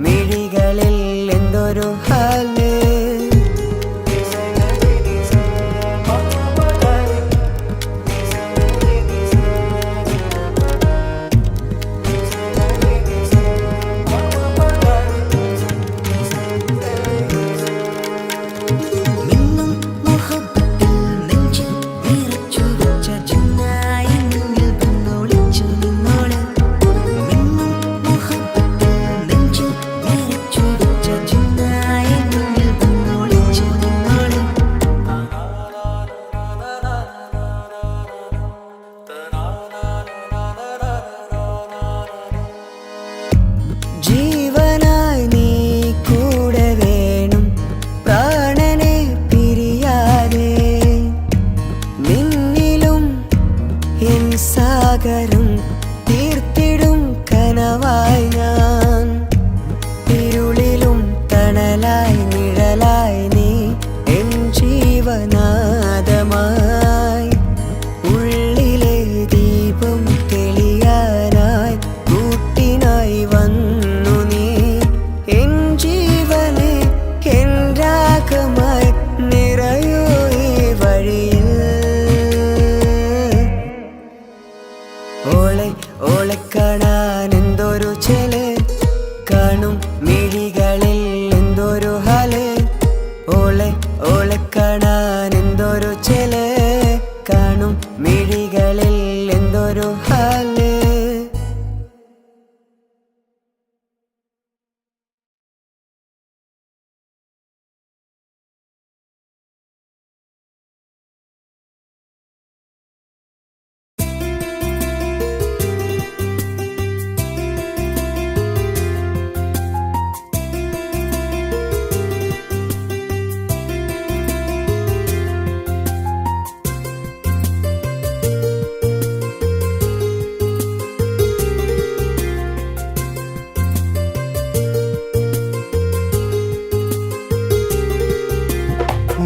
മിഴികളിൽ എന്തൊരു ഹാല് ജീവനായി നീ കൂടെ വേണം പ്രാണനെ പിരിയാതെ നിന്നിലും എൻ സാഗരം തീർത്തിടും കനവായി ഞാൻ ഇരുളിലും തണലായി നിഴലായി നീ എൻ ജീവനാദമായി ഉള്ളിലെ ദീപം തെളിയാനായി കൂട്ടിനായി വന്നു നീ എൻ ജീവനെ എൻ രാഗമായി നിറയൂ ഈ വഴിയിൽ ഓളെ ഓളെ കാണാൻ എന്തൊരു ചെല് കാണും മിഴികളിൽ എന്തൊരു ഹാല് ഓളെ ഓളെ കാണാൻ എന്തൊരു ചെല് കാണും മിഴികളിൽ എന്തൊരു ഹാല്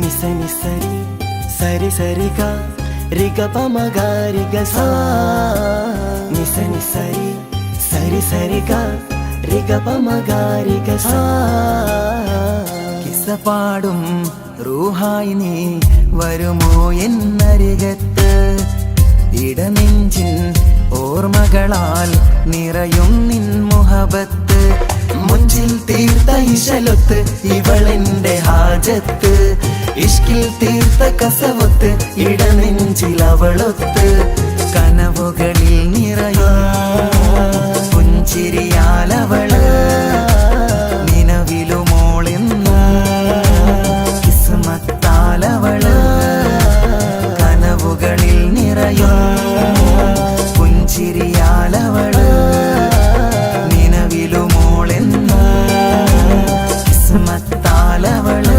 నిసని సరి సరి సరిగా రిగ పమగ రిగ సా నిసని సరి సరి సరిగా రిగ పమగ రిగ సా കിസ്സപാടും റൂഹായി നീ വരുമോ എന്നരികത്ത് ഇടനെഞ്ചിൻ ഓർമ്മകളാൽ നിറയും നിൻ മുഹബത്ത് മുഞ്ചിൽ തീർത്ത ഇശലൊത്ത് ഇവളെന്റെ ഹാജത്ത് ഇഷ്കിൽ തീർത്ത കസവത്ത് ഇടനെഞ്ചിൽ അവളൊത്ത് കനവുകളിൽ നിറയും പുഞ്ചിരിയാലവള് നിലവിലുമോളെന്ന കിസ്മത്താലവള് കനവുകളിൽ നിറയും പുഞ്ചിരിയാലവള് നിലവിലുമോളെന്ന കിസ്മത്താലവള്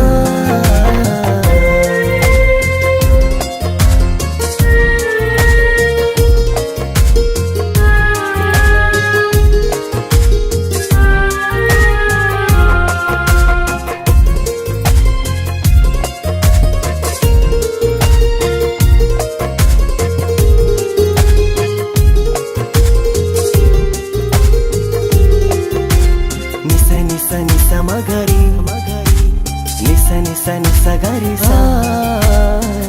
మగరి నిస నిస నిస గరి సా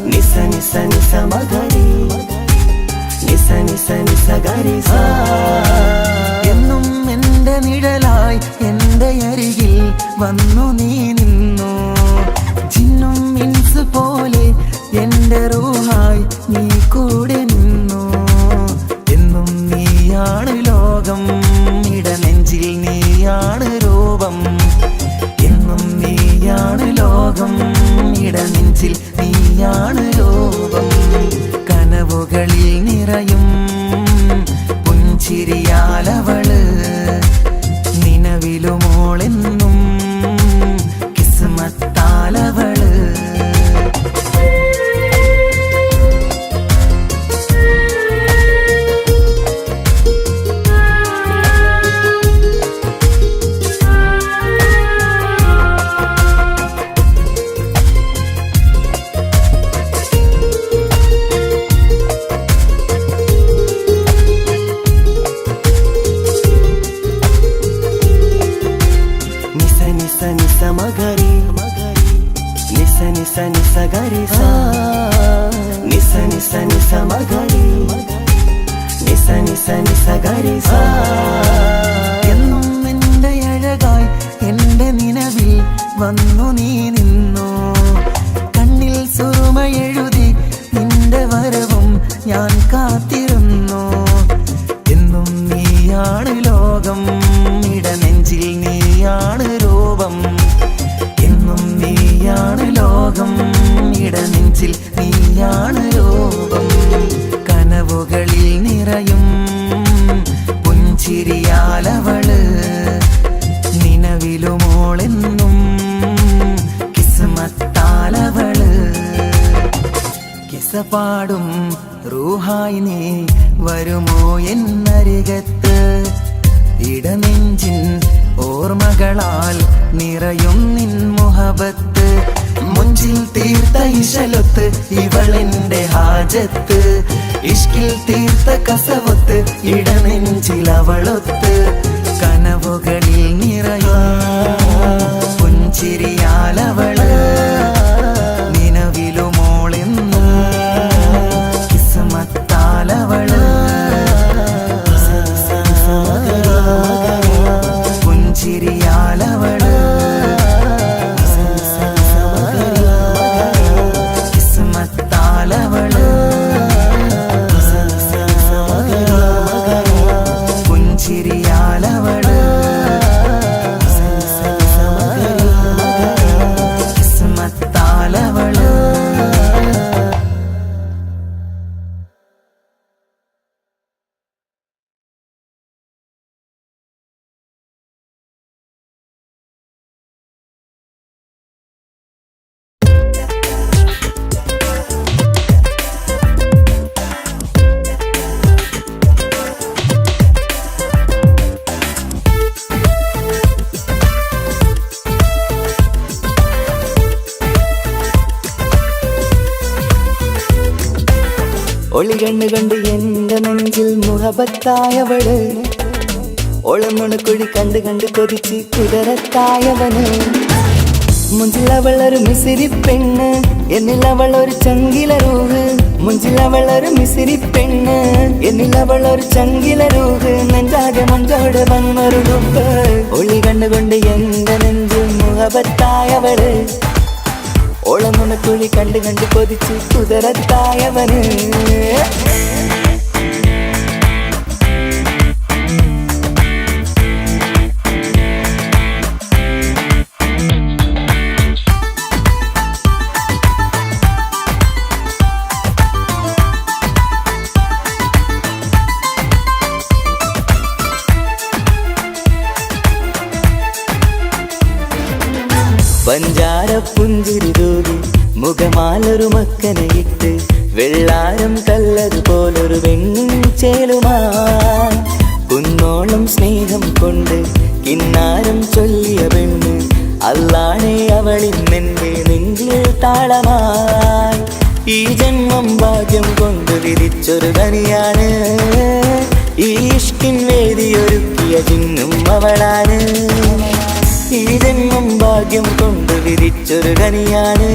నిస నిస నిస మగరి నిస నిస నిస ഗരി സാ എന്നും എൻ്റെ നിഴലായി എൻ്റെ അരികിൽ വന്നു നീ നിന്നു ജിന്നും ഇൻസ് പോലെ എൻ്റെ റൂഹായി നീ കൂടെ നിന്നു എന്നും നീയാണ് ലോകം ഇടനെഞ്ചിൽ നീയാണ് രൂപം എന്നും നീയാണ് ലോകം ഇടനെഞ്ചിൽ നീയാണ് രൂപം കനവുകളിൽ നിറയും പുഞ്ചിരിയാലവള് നിലവിലുമോളെന്നും കിസ്മത്താലവള് നിസ നിസ ഗരി സ നിസ നിസ നിസ മഗരി നിസ നിസ നിസ ഗരി സ. എന്നും എൻ്റെ അഴകായി എൻ്റെ നിലവിൽ വന്നു നീ നിന്നു, കണ്ണിൽ സുറുമയെഴുതി നിന്റെ വരവും ഞാൻ കാത്തിരുന്നു. എന്നും നീയാണ് ലോകം, ഇടനെഞ്ചിൽ നീയാണ് രൂപം. എന്നും നീയാണ് ലോകം, ഇടനെഞ്ചിൽ നീയാണ് രൂപം. കനവുകളിൽ നിറയും പുഞ്ചിരിയാലവള്, നിലവിലുമോളെന്നും കിസ്മത്താലവള്. കിസപാടും റൂഹായി നീ വരുമോ എന്നരികത്ത്, ഇടനെഞ്ചിൻ ഓർമ്മകളാൽ നിറയും നിൻ മുഹബത്ത്. മുഞ്ചിൽ തീർത്ത ഇശലൊത്ത് ഇവളെന്റെ ഹാജത്ത്, ഇഷ്കിൽ തീർത്ത കസവൊത്ത് ഇടനെഞ്ചിൽ അവളൊത്ത്. കനവുകളിൽ നിറയും പുഞ്ചിരിയാലവള്, നിലവിലുമോളെന്നും കിസ്മത്താലവള്. പുഞ്ചിരിയാലവള്, കിസ്മത്താലവള്. പുഞ്ചിരിയാലവള്, കിസ്മത്താലവള്. ഒളി കണ്ണു കണ്ട് എൻ്റെ നെഞ്ചിൽ മുഹബത്തായവള്, ഒളമുണക്കുഴി കണ്ട് കണ്ട് കൊതിച്ച് കുതിരത്തായവന്. മുഞ്ചിലവളൊരു മിസിരി പെണ്ണ്, എന്നിലവളൊരു ചങ്കില രൂഹ്. മുഞ്ചിലവളൊരു മിസിരി പെണ്ണ്, എന്നിലവളൊരു ചങ്കില രൂഹ്. നെഞ്ചാകെ മഞ്ചോട് വന്നൊരു ലുക്ക്. ഒളി കണ്ടുകൊണ്ട് എൻ്റെ നെഞ്ചിൽ മുഹബത്തായവള്, ഓളമുണക്കുഴി കണ്ട് കണ്ട് കൊതിച്ച് കുതിരത്തായവന്. പഞ്ചാര പുഞ്ചിരി തൂകി മുഖമാലൊരു മക്കനയിട്ട്, വെള്ളാരം കല്ലതുപോലൊരു വെണ്ണിൻ ചേലുമായി. കുന്നോളം സ്നേഹം കൊണ്ട് കിന്നാരം ചൊല്ലിയ പെണ്ണ്, അല്ലാണേ അവളിന്നെന്റെ നെഞ്ചിൽ താളമായി. ഈ ജന്മം ഭാഗ്യം കൊണ്ട് വിധിച്ചൊരു കനിയാണ്, ഈ ഇഷ്കിൻ വേദിയൊരുക്കിയ ജിന്നും അവളാണ്. ഈ ജന്മം ഭാഗ്യം കൊണ്ട് വിധിച്ചൊരു കനിയാണ്,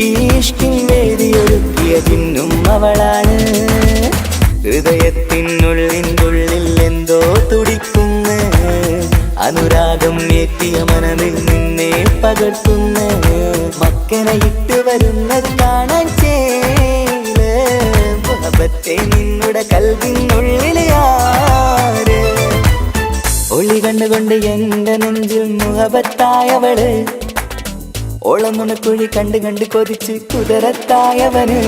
ഈ ഇഷ്കിൻ വേദിയൊരുക്കിയ ജിന്നും അവളാണ്. ഹൃദയത്തിനുള്ളിൽ എന്തോ തുടിക്കുന്ന, അനുരാഗം ഏറ്റിയ മനതിൽ നിന്നെ പകർത്തുന്ന. മക്കനെ ഇട്ട് വരുന്നത് കാണാൻ ചേല്, മുഹബത്തെ നിന്നുടെ കൽവിനുള്ളിൽ ആര്. ഒളി കണ്ടുകൊണ്ട് എൻ്റെ നെഞ്ചിൽ മുഹബത്തായവള്, ഓളമുണക്കുഴി കണ്ട് കണ്ട് കൊതിച്ച് കുതിരത്തായവന്.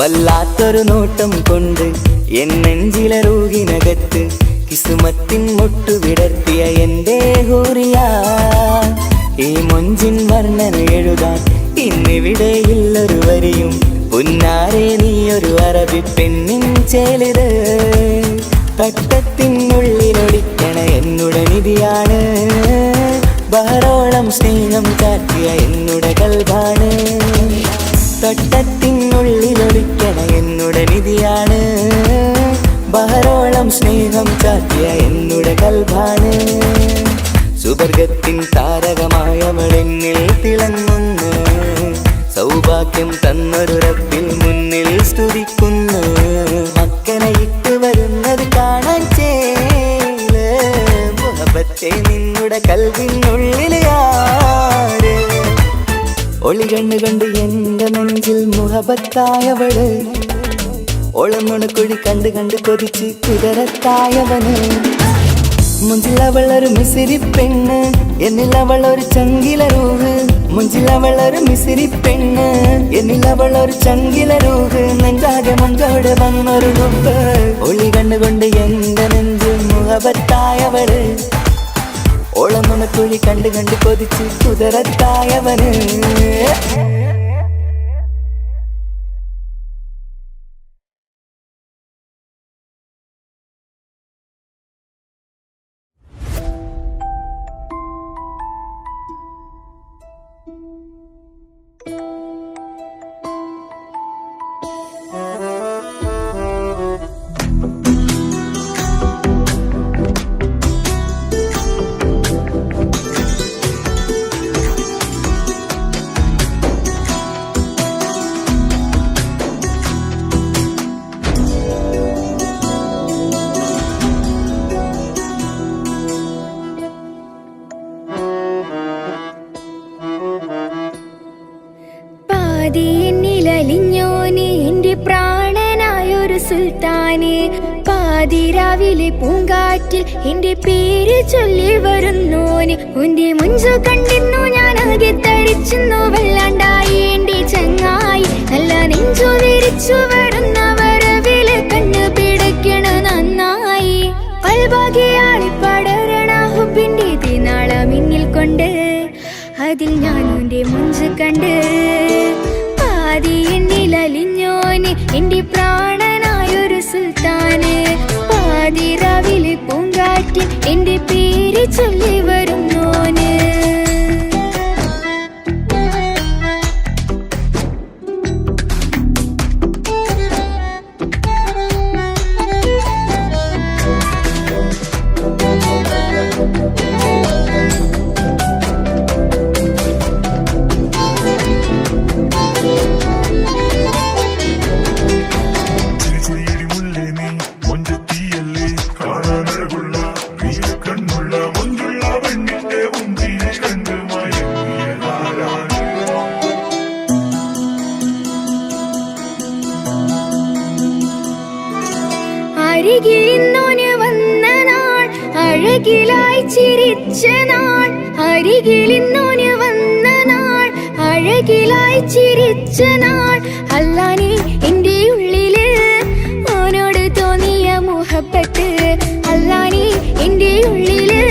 വല്ലാത്തൊരു നോട്ടം കൊണ്ട് എന്നെഞ്ചിലെ റൂഹിനകത്ത്, കിസുമത്തിൻ മുട്ടു വിടർത്തിയ എൻ്റെ ഹൂറിയ. ഈ മൊഞ്ചിൻ വർണ്ണന എഴുതാൻ ഇന്നിവിടെയുള്ളൊരു വരിയും, പുന്നാരെ നീ നീയൊരു അറബി പെണ്ണിൻ ചേലിത് തട്ടത്തിനുള്ളിലൊളിക്കണ എന്നുടെ നിധിയാണ് ബഹറോളം സ്നേഹം കാട്ടിയ എന്നുടെ കൽബാണ് തട്ടത്തിനുള്ളിലൊളിക്കണ എന്നുടെ നിധിയാണ് ബഹറോളം സ്നേഹം കാട്ടിയ എന്നുടെ കൽബാണ് സുവർഗത്തിൻ താരകമായവളെന്നിൽ തിളങ്ങുന്നു സൗഭാഗ്യം തന്നൊരു റബ്ബിൽ മുന്നിൽ സ്തുതിക്കുന്നു മക്കനെ ഇട്ട് വരുന്നത് കാണാൻ ചേല് മുഹബത്തെ നിന്നുടെ കൽവിനുള്ളിൽ ആര് ഒളി കണ്ട് എന്റെ നെഞ്ചിൽ മുഹബത്തായവള് ഓളമുണക്കുഴി കണ്ട് കൊതിച്ച് കുതിരത്തായവന് മുഞ്ചിലവളൊരു മിസിരി പെണ്ണ് എന്നിലവളൊരു ചങ്കില രൂഹ് മുഞ്ചിലവളൊരു മിസിരി പെണ്ണ് എന്നിലവളൊരു ചങ്കില രൂഹ് നെഞ്ചാകെ മഞ്ചോടെ വന്നൊരു നുമ്പ് ഒളി കണ്ടുകൊണ്ട് എന്റെ നെഞ്ചിൽ മുഹബത്തായവള് ഓളമുണക്കുഴി കണ്ട് കൊതിച്ച് കുതിരത്തായവന് എന്നിലലിഞ്ഞോന് എന്റെ പ്രാണനായൊരു സുൽത്താന് പാതിരാവിലെ പൂങ്കാറ്റിൽ എന്റെ പേര് ചൊല്ലി വരുന്നോന് ഉന്റെ മുഞ്ചു കണ്ടിരുന്നു ഞാൻ ആകെ തരിച്ചു വല്ലാണ്ടായി എന്റെ ചങ്ങായി നല്ല നെഞ്ചു വിരിച്ചു വരുന്ന വരവില് കണ്ണു പിടയ്ക്കണ നന്നായി പൽഭാഗ്യാളി പടരണ ഹുബിന്റെ തിനാള മിന്നിൽ കൊണ്ട് അതിൽ ഞാൻ എന്റെ മുഞ്ചു കണ്ട് പാതി എന്നിലലിഞ്ഞോന് എന്റെ പ്രാണനായൊരു സുൽത്താന് പാതിരാവിലെ പൂങ്കാറ്റിൽ എന്റെ പേര് ചൊല്ലി വരുന്നോന് അരികിലിന്നോന് വന്ന നാൾ അഴകിലായി ചിരിച്ച നാൾ അരികിലിന്നോന് വന്ന നാൾ അഴകിലായി ചിരിച്ച നാൾ അല്ലാനെ എന്റെ ഉള്ളില് ഓനോട് തോന്നിയ മുഹബത്ത് അല്ലാനെ എന്റെ ഉള്ളില്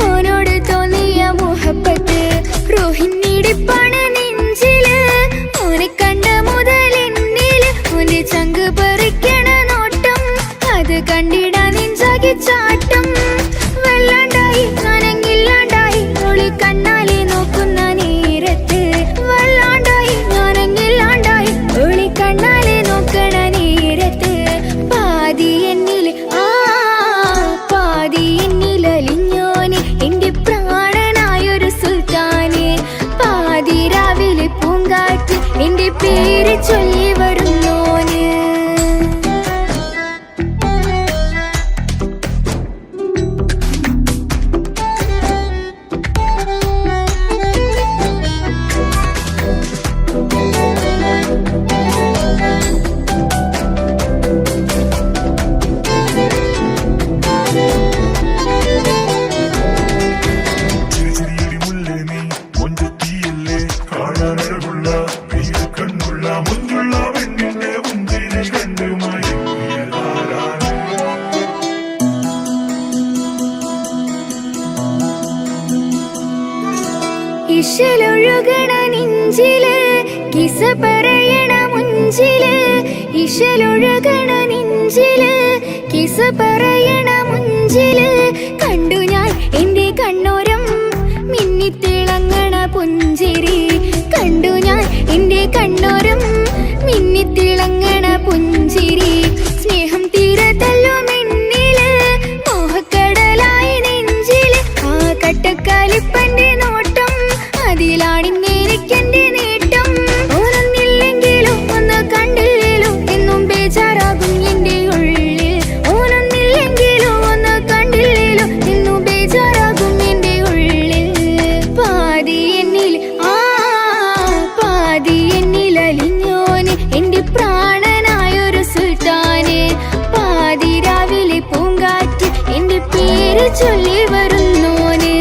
ഓനോട് തോന്നിയ മുഹബത്ത് റോഹിണിടിപ്പാണ് നെഞ്ചില് ഓനെ കണ്ട മുതൽ എന്നില് ഓന്റെ ചങ്ക് പറിക്കണ അത് കണ്ടിടാ നെഞ്ചാകെ ചാട്ടം വല്ലാണ്ടായി ഞാനങ്ങില്ലാണ്ടായി ഒളി കണ്ണാലെ നോക്കുന്ന നേരത്ത് വല്ലാണ്ടായി ഞാനങ്ങില്ലാണ്ടായി ഒളി കണ്ണാലെ നോക്കണ നേരത്ത് പാതി എന്നില് അലിഞ്ഞോന് എന്റെ പ്രാണനായൊരു സുൽത്താന് പാതിരാവിലെ പൂങ്കാറ്റ് എന്റെ പേര് ചൊല്ലി വരുന്നോന് ഇശലൊഴുകണ നെഞ്ചില് കിസ പറയണ മുഞ്ച കൊഞ്ചില് ഇശലൊഴുകണ നെഞ്ചില് കിസ പറയണ മുഞ്ചില് കണ്ടു ഞാൻ എന്റെ കണ്ണോരം മിന്നിത്തിളങ്ങണ പുഞ്ചിരി കണ്ടു ഞാൻ എന്റെ കണ്ണോരം മിന്നിത്തിളങ്ങണ പുഞ്ചിരി സ്നേഹം തീരത്തല്ലോ മിന്നില് മോഹക്കടലായി നെഞ്ചില് ആ കട്ടക്കാലിപ്പന്റെ നോട്ടം അതിലാണിന്നെനിക്കെന്റെ നേട്ടം ഓനൊന്നില്ലെങ്കിലും ഒന്ന് കണ്ടില്ലേലും എന്നും ബേജാറാകും എന്റെ ഉള്ളിൽ ഓനൊന്നില്ലെങ്കിലും ഒന്ന് കണ്ടില്ലേലും എന്നും ബേജാറാകും എന്റെ ഉള്ളിൽ പാതി എന്നിൽ പാതി എന്നിൽ അലിഞ്ഞോന് എന്റെ പ്രാണനായൊരു സുൽത്താന് പാതി രാവിലെ പൂങ്കാറ്റ് എന്റെ പേര് ചൊല്ലി വരുന്നോന്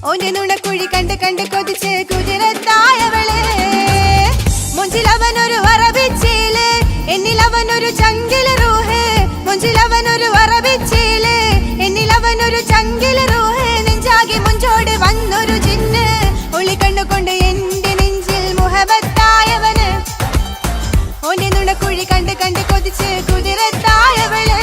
ഓന്റെ നുണക്കുഴി കണ്ട് കണ്ട് കൊതിച്ച് കുതിരത്താ കൊണ്ട് എന്റെ നെഞ്ചിൽ മുഹബത്തായവന് ഓന്റെ നുണക്കുഴി കണ്ട് കണ്ട് കൊതിച്ച് കുതിരത്തായവള്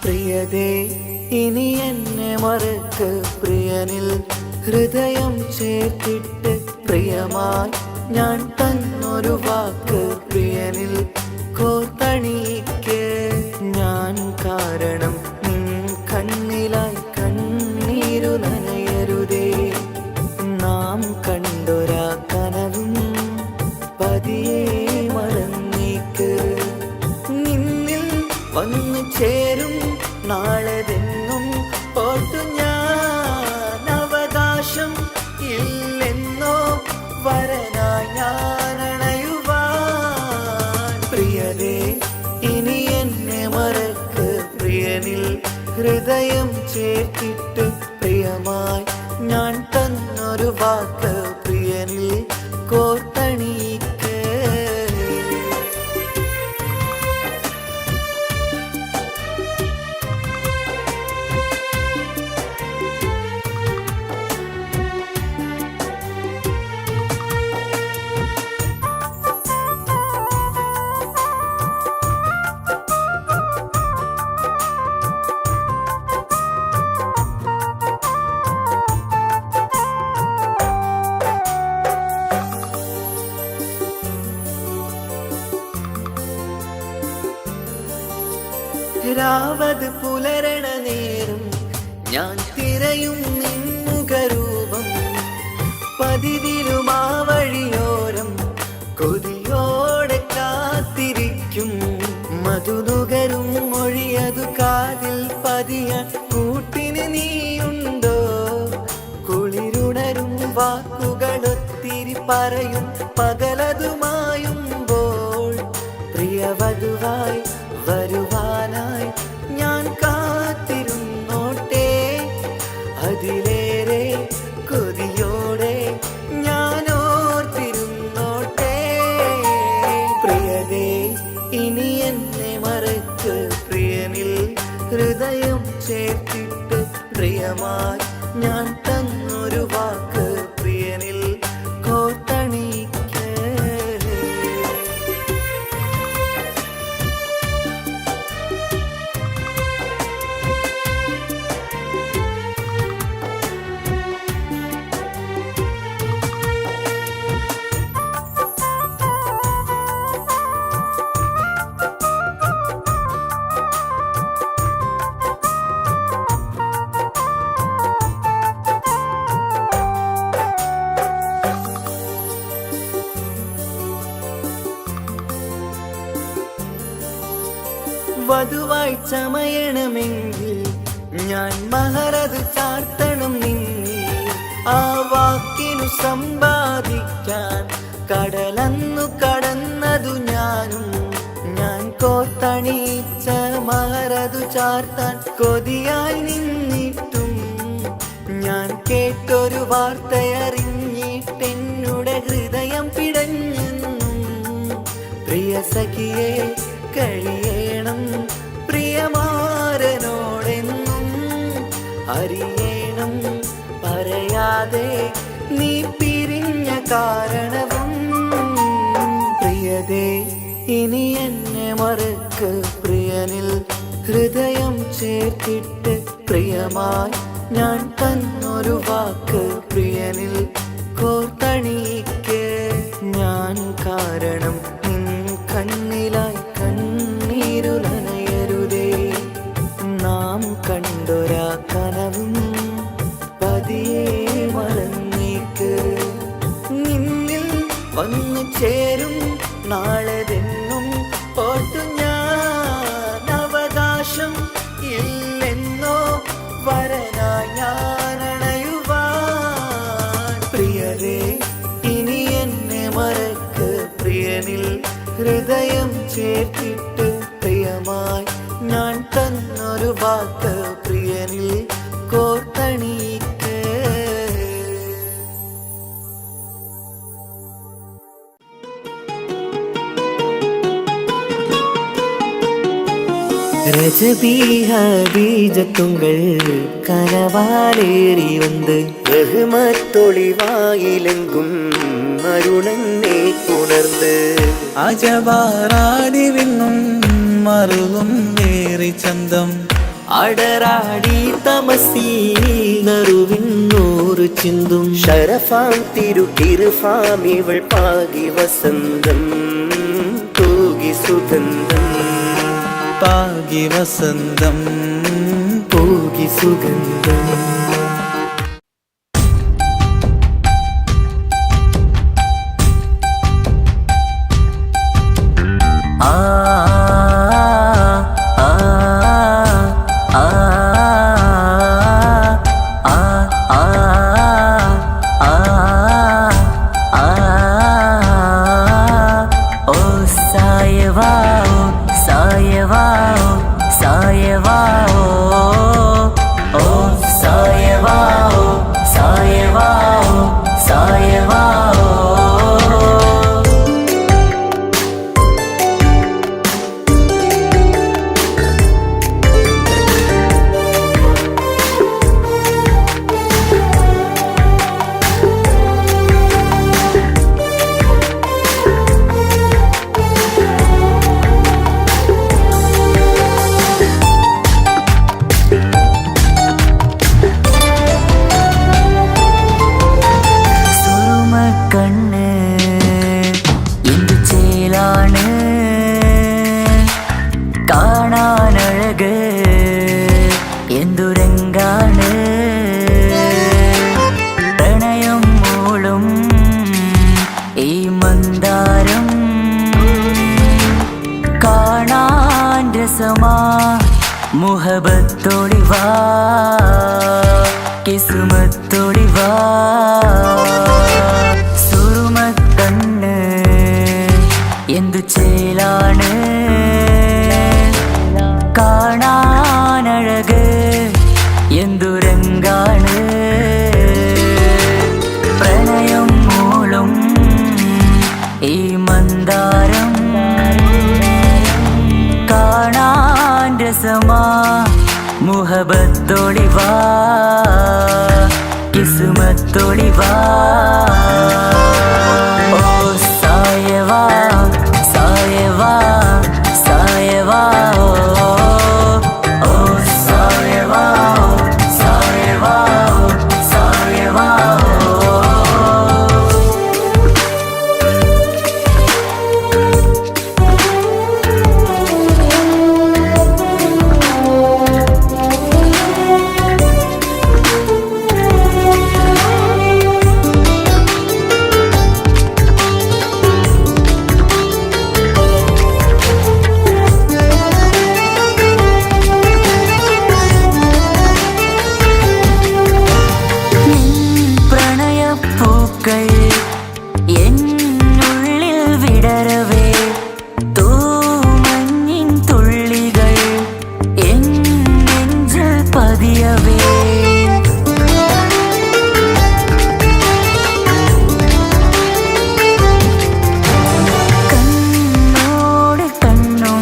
പ്രിയതേ ഇനി എന്നെ മറക്ക് പ്രിയനിൽ ഹൃദയം ചേർത്തിട്ട് പ്രിയമായി ഞാൻ തന്നൊരു വാക്ക് പ്രിയനിൽ കോർത്തണിക്ക് ഞാൻ കാരണം നിൻ കണ്ണിലായി കണ്ണീരു നനയരുതേ നാം കണ്ടൊരാ കനവും പതിയെ മറന്നേക്ക് നിന്നിൽ വന്നു ചേരും നാളെതെന്നും ഓർത്തു ഞാൻ അവകാശം ഇല്ലെന്നോ വരനായി ഞാൻ അണയുവാൻ പ്രിയരേ ഇനി എന്നെ മറക്ക് പ്രിയനിൽ ഹൃദയം ചേർത്തിട്ട് പ്രിയമായി ഞാൻ തന്നൊരു വാക്ക് പ്രിയനിൽ കോർത്തണിക്ക് രാവത് പുലരണ നേരം ഞാൻ തിരയും നിന്നുകരൂപം പതിവിലും ആ വഴിയോരം കൊതിയോടെ കാത്തിരിക്കും മധുനുകരും മൊഴിയതു കാതിൽ പതിയാൻ കൂട്ടിന് നീയുണ്ടോ കുളിരുണരും വാക്കുകളൊത്തിരി പറയും പകലതുമായുമ്പോൾ പ്രിയവധുവായി വരുവാനായി ഞാൻ കാത്തിരുന്നോട്ടെ അതിലേറെ കൊതിയോടെ ഞാൻ ഓർത്തിരുന്നോട്ടെ പ്രിയതേ ഇനി എന്നെ മറക്ക് പ്രിയനിൽ ഹൃദയം ചേർത്തിട്ട് പ്രിയമായി ഞാൻ തന്നൊരു വാക്ക് പ്രിയനിൽ കോർത്തണിക്ക് വധുവായി ചമയണമെങ്കിൽ ഞാൻ മഹറത് ചാർത്തണം നിന്നിൽ ആ വാക്കിനു സമ്പാദിക്കാൻ കടലന്നു കടന്നതു ഞാനും ഞാൻ കോത്തണിച്ച മഹറതു ചാർത്താൻ കൊതിയായി നിന്നിട്ടും ഞാൻ കേട്ടൊരു വാർത്തയറിഞ്ഞിട്ടെന്നുടെ ഹൃദയം പിടഞ്ഞെന്നും പ്രിയ സഖിയെ കഴിയണം പ്രിയമാരനോടെന്നും അറിയണം പറയാതെ നീ പിരിഞ്ഞ കാരണവും പ്രിയതേ ഇനി എന്നെ മറക്ക് പ്രിയനിൽ ഹൃദയം ചേർത്തിട്ട് പ്രിയമായി ഞാൻ തന്നൊരു വാക്ക് പ്രിയനിൽ കോർത്തണിക്ക് ഞാൻ കാരണം നിൻ കണ്ണിലായി കണ്ണീരു നനയരുതേ നാം കണ്ടൊരാ കനവും പതിയെ മറന്നേക്ക് നിന്നിൽ വന്നു ചേരും നാളെതെന്നും ഓർത്ത് ചേർത്തിട്ട് പ്രിയമായി ഞാൻ തന്നൊരു വാക്ക് പ്രിയനിൽ കോർത്തണിക്ക്. ரஜபீஹதீஜத்துங்கள் கனவாலேறி வந்து ரஹ்மத்தொளிவாயிலெங்கும் அருணன்னே உணர்ந்து അജവാറാടി വിണ്ണും മറുകും ഏറി ചന്തം അടരാടി തമസീ നറുവിന്നൂറ് ചിന്തും ശരഫാം തിരുകിരുഫാം ഇവൾ പാകി വസന്തം തൂകി സുഗന്ധം പാകി വസന്തം പൂകി സുഗന്ധം. മുഹബത്തോടിവാ കിസ്മത്തോടിവാ സുറുമക്കണ്ണ് എന്തു ചേലാണ് കാണാനഴക് എന്തുരങ്കാണ് പ്രണയം മൂളും ഈ മന്ദാരം കാണാൻ രസമാ മുഹബത്തോളിവാ കിസ്മത്തോളിവാ ഓ സായവാ സായവാ സായവാ ഓ സായവാ സായവാ സായവാ എന്നുള്ളിൽ വിടരവേ തൂമഞ്ഞിൻ തുള്ളികൾ എൻ നെഞ്ചിൽ പതിയവേ കണ്ണോട് കണ്ണും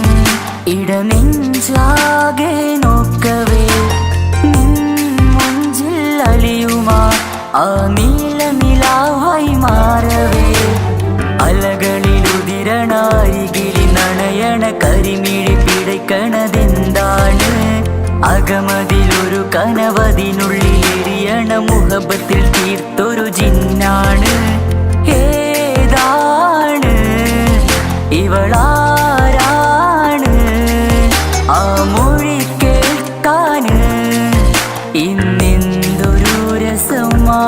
ഇടനെഞ്ചാകെ നോക്കവേ നിൻ മുഞ്ചിൽ അലിയുമാ ആ നീല നിലാവായി മാറവേ അലകളിലുതിരണാരികിലി നണയണ കരിമിഴി പിടയ്ക്കണതെന്താണ് അകമതിലൊരു കനവതിനുള്ളിൽ എരിയണ മുഹബത്തിൽ തീർത്തൊരു ജിന്നാണ് ഏതാണ് ഇവളാരാണ് ആ മൊഴി കേൾക്കാന് ഇന്നെന്തൊരു രസമാ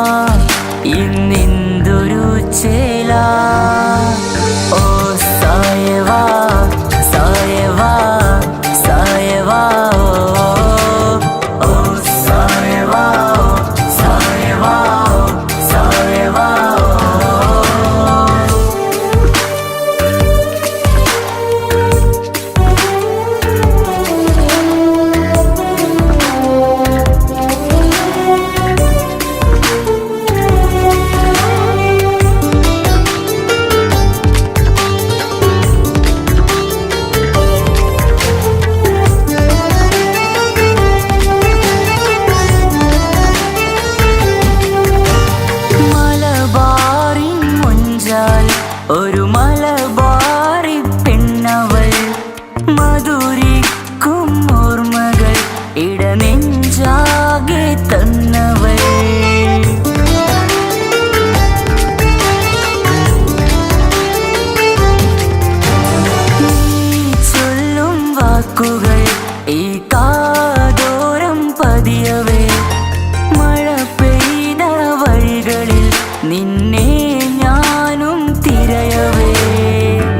ഇന്നെന്തൊരു ചേല ഓ സായവാ സായവാ സായവാ ഓ സായവാ സായവാ മധുരിക്കും ഓർമ്മകൾ ഇടനെഞ്ചാകെ തന്നവൾ. ചൊല്ലും വാക്കുകൾ ഈ കാതോരം പതിയവേ, മഴ പെയ്ത വഴികളിൽ നിന്നെ ഞാനും തിരയവേ.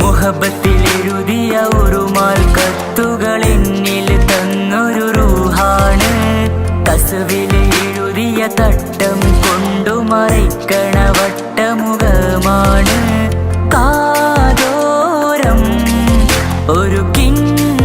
മുഹബത്തിൽ എഴുതിയ ഒരു മാൽ കത്തുകൾ എന്നിൽ തന്നൊരു റൂഹാണ്. കസവിൽ എഴുതിയ തട്ടം കൊണ്ടു മറയ്ക്കണ വട്ടമുഖമാണ്. കാതോരം ഒരു കിണ്ണ